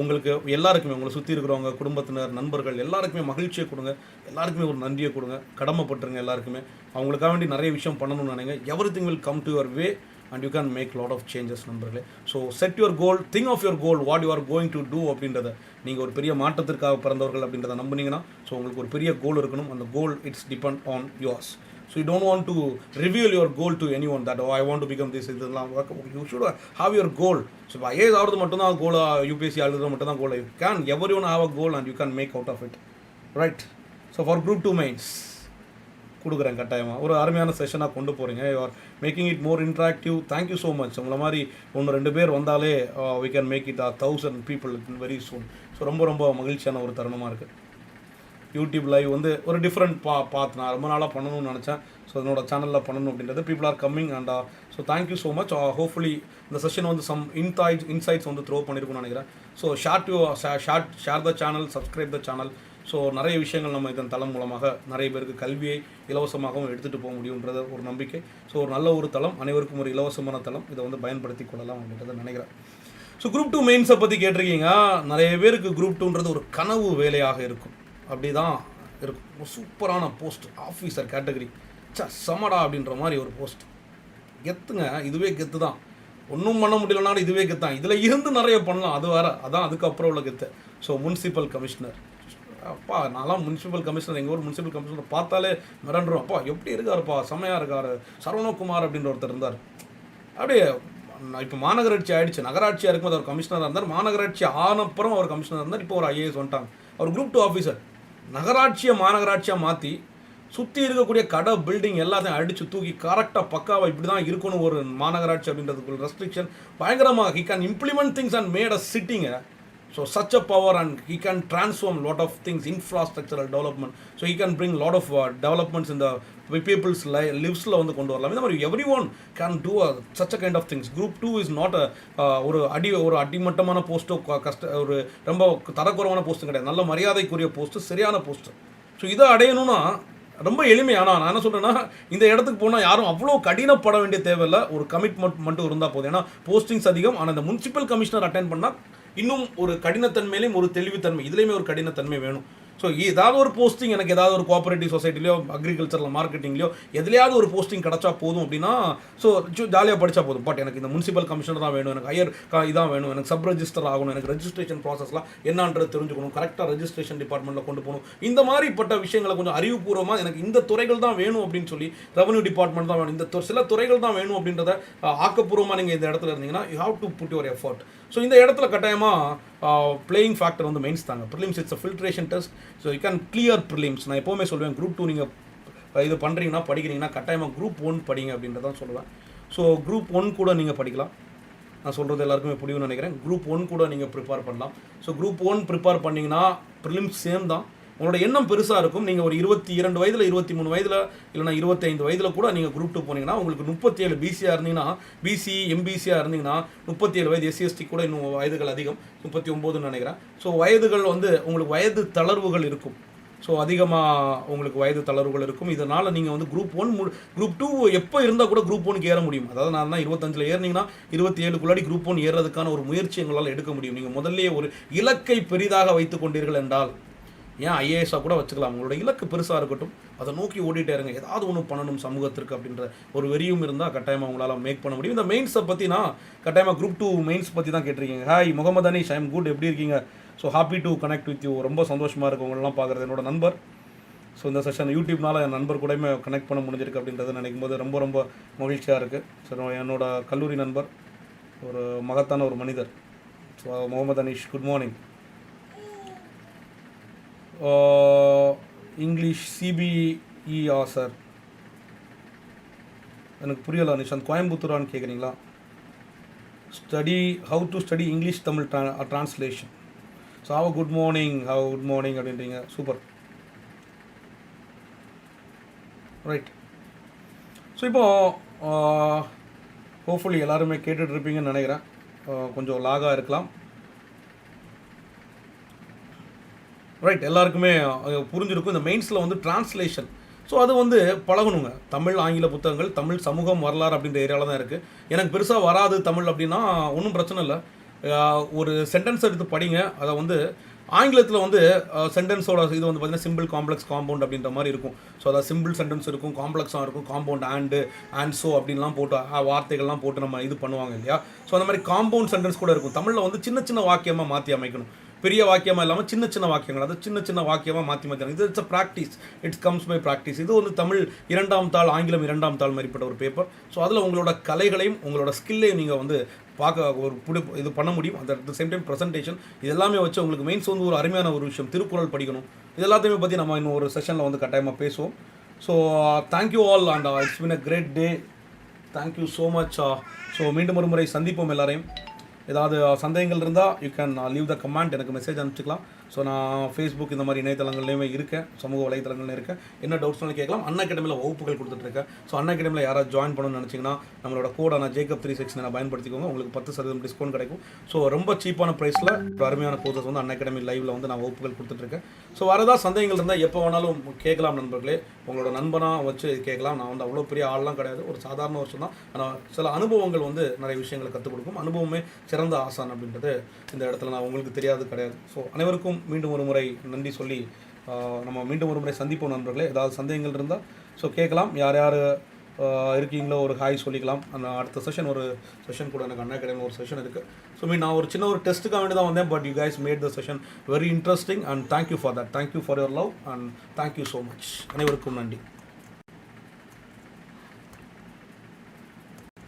உங்களுக்கு எல்லாருக்குமே, உங்களை சுற்றி இருக்கிறவங்க, குடும்பத்தினர், நண்பர்கள் எல்லாருக்குமே மகிழ்ச்சியை கொடுங்க. எல்லாருக்குமே ஒரு நன்றியை கொடுங்க. கடமைப்பட்டுருங்க எல்லாருக்குமே. அவங்களுக்காக வேண்டி நிறைய விஷயம் பண்ணணும்னு நினைங்க. Everything will come to your way and you can make lot of changes நண்பர்களே. So set your goal, think of your goal, what you are going to do அப்படின்றத. நீங்கள் ஒரு பெரிய மாற்றத்திற்காக பிறந்தவர்கள் அப்படின்றத நம்புனீங்கன்னா, ஸோ உங்களுக்கு ஒரு பெரிய கோல் இருக்கணும். அந்த goal it's depend on yours. So you don't want to reveal your goal to anyone that I want to become this இதெல்லாம். You should have your goal. So இப்போ ஐஏஎஸ் ஆகிறது மட்டும்தான் கோலாக, யூபிஎஸ்சி ஆகிறது மட்டும் தான் goal. You can everyone have a goal and you can make out of it, right? So for group 2 mains கொடுக்குறேன் கட்டாயமாக. ஒரு அருமையான செஷனாக கொண்டு போகிறீங்க. You are making it more interactive. Thank you so much. உங்களை மாதிரி 1-2 பேர் வந்தாலே we can make it 1000 people very soon. So ரொம்ப ரொம்ப மகிழ்ச்சியான ஒரு தருணமாக இருக்குது. யூடியூப் லைவ் வந்து ஒரு டிஃப்ரெண்ட் பார்த்து நான் ரொம்ப நாளாக பண்ணணும்னு நினச்சேன். ஸோ என்னோட சேனலில் பண்ணணும் அப்படின்றது people are coming and so thank you so much. Hopefully இந்த செஷன் வந்து சம் இன்சைட்ஸ் வந்து த்ரோ பண்ணியிருக்கும்னு நினைக்கிறேன். So share the channel, subscribe the channel. So நிறைய விஷயங்கள் நம்ம இதன் தளம் மூலமாக நிறைய பேருக்கு கல்வியை இலவசமாகவும் எடுத்துகிட்டு போக முடியுன்றது ஒரு நம்பிக்கை. ஸோ ஒரு நல்ல ஒரு தளம், அனைவருக்கும் ஒரு இலவசமான தளம். இதை வந்து பயன்படுத்தி கொள்ளலாம் அப்படின்றத நினைக்கிறேன். ஸோ குரூப் 2 மெயின்ஸை பற்றி கேட்டிருக்கீங்க. நிறைய பேருக்கு குரூப் 2ன்றது ஒரு கனவு வேலையாக இருக்கும். அப்படி தான் இருக்கும். சூப்பரான போஸ்ட், ஆஃபீஸர் கேட்டகரி, சமடா அப்படின்ற மாதிரி ஒரு போஸ்ட். கெத்துங்க, இதுவே கெத்து தான். ஒன்றும் பண்ண முடியலனாலும் இதுவே கெத்தான். இதில் இருந்து நிறைய பண்ணலாம், அது வேறு. அதான் அதுக்கப்புறம் உள்ள கெத்து. ஸோ முனிசிபல் கமிஷனர், அப்பா நான்லாம் முனிசிபல் கமிஷனர், எங்கள் ஊர் முனிசிபல் கமிஷனர் பார்த்தாலே மிரண்டுரும். அப்பா எப்படி இருக்காருப்பா, செம்மையாக இருக்கார். சரவணகுமார் அப்படின்ற ஒருத்தர் இருந்தார். அப்படியே இப்போ மாநகராட்சி ஆகிடுச்சு. நகராட்சியாக இருக்கும்போது அவர் கமிஷனராக இருந்தார். மாநகராட்சி ஆனப்புறம் அவர் கமிஷனர் இருந்தார். இப்போ ஒரு ஐஏஎஸ் வந்துட்டாங்க. அவர் குரூப் 2 ஆஃபீஸர். நகராட்சியை மாநகராட்சியாக மாற்றி சுற்றி இருக்கக்கூடிய கடை, பில்டிங் எல்லாத்தையும் அடித்து தூக்கி கரெக்டாக பக்காவாக இப்படி தான் இருக்கணும் ஒரு மாநகராட்சி அப்படின்றதுக்குள்ள ரெஸ்ட்ரிக்ஷன் பயங்கரமாக. He can implement things and made a சிட்டிங்க. So such a power, and he can transform lot of things, infrastructural development. So he can bring lot of developments in the people's lives la வந்து கொண்டு வரலாம். இந்த மாதிரி everyone can do such a kind of things. Group 2 is not a ஒரு அடிமட்டமான போஸ்ட்டோ, ஒரு ரொம்ப தரக்குறைவான போஸ்ட்டும் கிடையாது. நல்ல மரியாதைக்குரிய போஸ்ட்டு, சரியான போஸ்ட்டு. ஸோ இதை அடையணும்னா ரொம்ப எளிமையானா நான் என்ன சொல்கிறேன்னா, இந்த இடத்துக்கு போனால் யாரும் அவ்வளோ கடினப்பட வேண்டிய தேவையில்லை. ஒரு கமிட்மெண்ட் மட்டும் இருந்தால் போதும். ஏன்னா போஸ்டிங்ஸ் அதிகம். ஆனால் இந்த முனிசிபல் கமிஷனர் அட்டென்ட் பண்ணால் இன்னும் ஒரு கடினத்தன்மையிலையும் ஒரு தெளிவுத்தன்மை, இதுலேயுமே ஒரு கடினத்தன்மை வேணும். ஸோ ஏதாவது ஒரு போஸ்டிங் எனக்கு ஏதாவது ஒரு கோஆபரேட்டிவ் சொசைட்டிலையோ, அக்ரிகல்ச்சரில், மார்க்கெட்டிங்லையோ எதுலையாவது ஒரு போஸ்டிங் கிடச்சா போதும் அப்படின்னா, ஸோ ஜாலியாக படித்தா போதும். பட் எனக்கு இந்த முனிசிபல் கமிஷனர் தான் வேணும், எனக்கு ஹையர் இதான் வேணும், எனக்கு சப் ரெஜிஸ்டர் ஆகணும், எனக்கு ரெஜிஸ்ட்ரேஷன் ப்ராசஸ்லாம் என்னன்றது தெரிஞ்சுக்கணும், கரெக்டாக ரெஜிஸ்ட்ரேஷன் டிபார்ட்மெண்ட்டில் கொண்டு போகணும். இந்த மாதிரிப்பட்ட விஷயங்களை கொஞ்சம் அறிவுபூர்வமாக எனக்கு இந்த துறைகள் தான் வேணும் அப்படின்னு சொல்லி, ரெவன்யூ டிபார்ட்மெண்ட் தான் வேணும், இந்த சில துறைகள் தான் வேணும் அப்படின்றத ஆக்கப்பூர்வமாக நீங்கள் இந்த இடத்துல இருந்தீங்கன்னா you have to put your effort. So இந்த இடத்துல கட்டாயமாக பிளேயிங் ஃபேக்டர் வந்து மெயின்ஸ் தாங்க. Prelims it's a filtration test. So you can clear prelims. நான் எப்போவுமே சொல்லுவேன், குரூப் 2 நீங்கள் இது பண்ணுறீங்கன்னா, படிக்கிறீங்கன்னா கட்டாயமாக குரூப் 1 படிங்க அப்படின்றதான் சொல்லுவேன். ஸோ குரூப் 1 கூட நீங்கள் படிக்கலாம். நான் சொல்கிறது எல்லாருக்குமே புரியும்னு நினைக்கிறேன். குரூப் 1 கூட நீங்கள் ப்ரிப்பேர் பண்ணலாம். ஸோ குரூப் 1 ப்ரிப்பேர் பண்ணிங்கன்னா ப்ரிலிம்ஸ் சேம் தான். உங்களோட எண்ணம் பெருசாக இருக்கும். நீங்கள் ஒரு 22 வயதில், 23 வயதில், இல்லைனா 25 வயதில் கூட நீங்கள் குரூப் 2 போனீங்கன்னா, உங்களுக்கு 37 பிசியாக இருந்தீங்கன்னா, பிசி எம்பிசியாக இருந்தீங்கன்னா 37 வயது, எஸ்சிஎஸ்டி கூட இன்னும் வயதுகள் அதிகம், 39ன்னு நினைக்கிறேன். ஸோ வயதுகள் வந்து உங்களுக்கு வயது தளர்வுகள் இருக்கும். ஸோ அதிகமாக உங்களுக்கு வயது தளர்வுகள் இருக்கும். இதனால் நீங்கள் வந்து குரூப் 2 எப்போ இருந்தால் கூட குரூப் 1க்கு ஏற முடியும். அதாவது நான் தான் 25 ஏறினீங்கன்னா 27க்குள்ளாடி குரூப் 1 ஏறதுக்கான ஒரு முயற்சி எங்களால் எடுக்க முடியும். நீங்கள் முதல்ல ஒரு இலக்கை பெரிதாக வைத்துக் கொண்டீர்கள் என்றால், ஏன் ஐஏஎஸ்ஸாக கூட வச்சுக்கலாம், உங்களோட இலக்கு பெருசாக இருக்கட்டும், அதை நோக்கி ஓடிட்டே இருங்க. ஏதாவது ஒன்று பண்ணணும் சமூகத்திற்கு அப்படின்ற ஒரு வெறியும் இருந்தால் கட்டாயமாக உங்களால் மேக் பண்ண முடியும். இந்த மெயின்ஸை பற்றினா கட்டாயமாக குரூப் 2 மெயின்ஸ் பற்றி தான் கேட்டிருக்கீங்க. Hi Mohammed Anish, I am good, எப்படி இருக்கீங்க? So happy to connect with you. ரொம்ப சந்தோஷமாக இருக்குது உங்களெல்லாம் பார்க்குறது. என்னோட நண்பர். ஸோ இந்த செஷன் யூடியூப்னால என் நண்பர் கூடயுமே கனெக்ட் பண்ண முடிஞ்சிருக்கு அப்படின்றத நினைக்கும் போது ரொம்ப ரொம்ப மகிழ்ச்சியாக இருக்குது. ஸோ என்னோட கல்லூரி நண்பர், ஒரு மகத்தான ஒரு மனிதர். So Mohammed Aneesh, good morning. English சிபிஇஆ சார், எனக்கு புரியலை நிஷாந்த், கோயம்புத்தூரான்னு கேட்குறீங்களா? Study how to study English Tamil translation. So have good morning அப்படின்றீங்க. சூப்பர். ரைட். ஸோ இப்போது ஹோப்ஃபுல்லி எல்லாருமே கேட்டுட்ருப்பீங்கன்னு நினைக்கிறேன். கொஞ்சம் லாகாக இருக்கலாம். ரைட், எல்லாருக்குமே புரிஞ்சிருக்கும். இந்த மெயின்ஸில் வந்து டிரான்ஸ்லேஷன், ஸோ அது வந்து பழகணுங்க. தமிழ் ஆங்கில புத்தகங்கள், தமிழ் சமூகம் வரலாறு அப்படின்ற ஏரியாவில் தான் இருக்குது. எனக்கு பெருசாக வராது தமிழ் அப்படின்னா ஒன்றும் பிரச்சனை இல்லை. ஒரு சென்டென்ஸ் எடுத்து படிங்க. அதை வந்து ஆங்கிலத்தில் வந்து சென்டென்ஸோட இது வந்து பார்த்திங்கன்னா சிம்பிள், காம்ப்ளெக்ஸ், காம்பவுண்ட் அப்படின்ற மாதிரி இருக்கும். ஸோ அதாவது சிம்பிள் சென்டென்ஸ் இருக்கும், காம்ப்ளெக்ஸாக இருக்கும், காம்பவுண்ட் அண்ட் ஸோ அப்படின்லாம் போட்டு வார்த்தைகள்லாம் போட்டு நம்ம இது பண்ணுவாங்க இல்லையா. ஸோ அந்த மாதிரி காம்பவுண்ட் சென்டென்ஸ் கூட இருக்கும். தமிழில் வந்து சின்ன சின்ன வாக்கியமாக மாற்றி அமைக்கணும். பெரிய வாக்கியமாக இல்லாமல் சின்ன சின்ன வாக்கியங்கள், அது சின்ன சின்ன வாக்கியமாக மாற்றி மாற்றி இது it's a practice. It's comes by practice. இது வந்து தமிழ் 2ஆம் தாள், ஆங்கிலம் 2ஆம் தாள் மாதிரிப்பட்ட ஒரு பேப்பர். ஸோ அதில் உங்களோட கலைகளையும் உங்களோட ஸ்கில்லையும் நீங்கள் வந்து பார்க்க ஒரு இது பண்ண முடியும். At the same time presentation, இது எல்லாமே வச்சு உங்களுக்கு மெயின்ஸ் வந்து ஒரு அருமையான ஒரு விஷயம். திருக்குறள் படிக்கணும். இது எல்லாத்தையுமே பற்றி நம்ம இன்னும் ஒரு செஷனில் வந்து கட்டாயமாக பேசுவோம். So thank you all and it's been a great day. Thank you so much. So மீண்டும் ஒரு முறை சந்திப்போம் எல்லாரையும். ஏதாவது சந்தேகங்கள் இருந்தால் you can leave the comment, எனக்கு மெசேஜ் அனுப்பிச்சிக்கலாம். ஸோ நான் ஃபேஸ்புக் இந்த மாதிரி இணையதளங்கள்லேயுமே இருக்கேன், சமூக வலைத்தளங்கள்லையும் இருக்கேன். என்ன டவுட்ஸ்னாலும் கேட்கலாம். அண்ணா அகாடமியில் வகுப்புகள் கொடுத்துட்ருக்கேன். ஸோ அண்ணா அகாடமியில் யாராவது ஜாயின் பண்ணணும்னு நினச்சிங்கன்னா நம்மளோட கோடான ஜேக்கப் 369 பயன்படுத்திக்கோங்க. உங்களுக்கு 10% டிஸ்கவுண்ட் கிடைக்கும். ஸோ ரொம்ப சீப்பான ப்ரைஸில் ஒரு அருமையான கோர்சஸ் வந்து அண்ணா அகாடமி லைவில் வந்து நான் வகுப்புகள் கொடுத்துட்ருக்கேன். ஸோ வரதா சந்தேகங்கள் இருந்தால் எப்போ வேணாலும் கேட்கலாம் நண்பர்களே. உங்களோட நண்பனாக வச்சு கேட்கலாம். நான் வந்து அவ்வளோ பெரிய ஆள்லாம் கிடையாது, ஒரு சாதாரண வருஷம் தான். ஆனால் சில அனுபவங்கள் வந்து நிறைய விஷயங்களை கற்றுக் கொடுக்கும். அனுபவமே சிறந்த ஆசான் அப்படின்றது இந்த இடத்துல நான் உங்களுக்கு தெரியாது கிடையாது. ஸோ அனைவருக்கும் மீண்டும் ஒரு முறை நன்றி சொல்லி நம்ம மீண்டும் ஒரு முறை சந்திப்போம் நண்பர்களே. ஏதாவது சந்தேகங்கள் இருந்தால் ஸோ கேட்கலாம். யார் யார் இருக்கீங்களோ ஒரு ஹாய் சொல்லிக்கலாம். அந்த அடுத்த செஷன் கூட எனக்கு அண்ணா அகாடமி ஒரு செஷன் இருக்குது. ஸோ நான் ஒரு சின்ன ஒரு டெஸ்ட்டுக்காக வேண்டி தான் வந்தேன். But you guys made the session very interesting and thank you for that. Thank you for your love and thank you so much. அனைவருக்கும் நன்றி.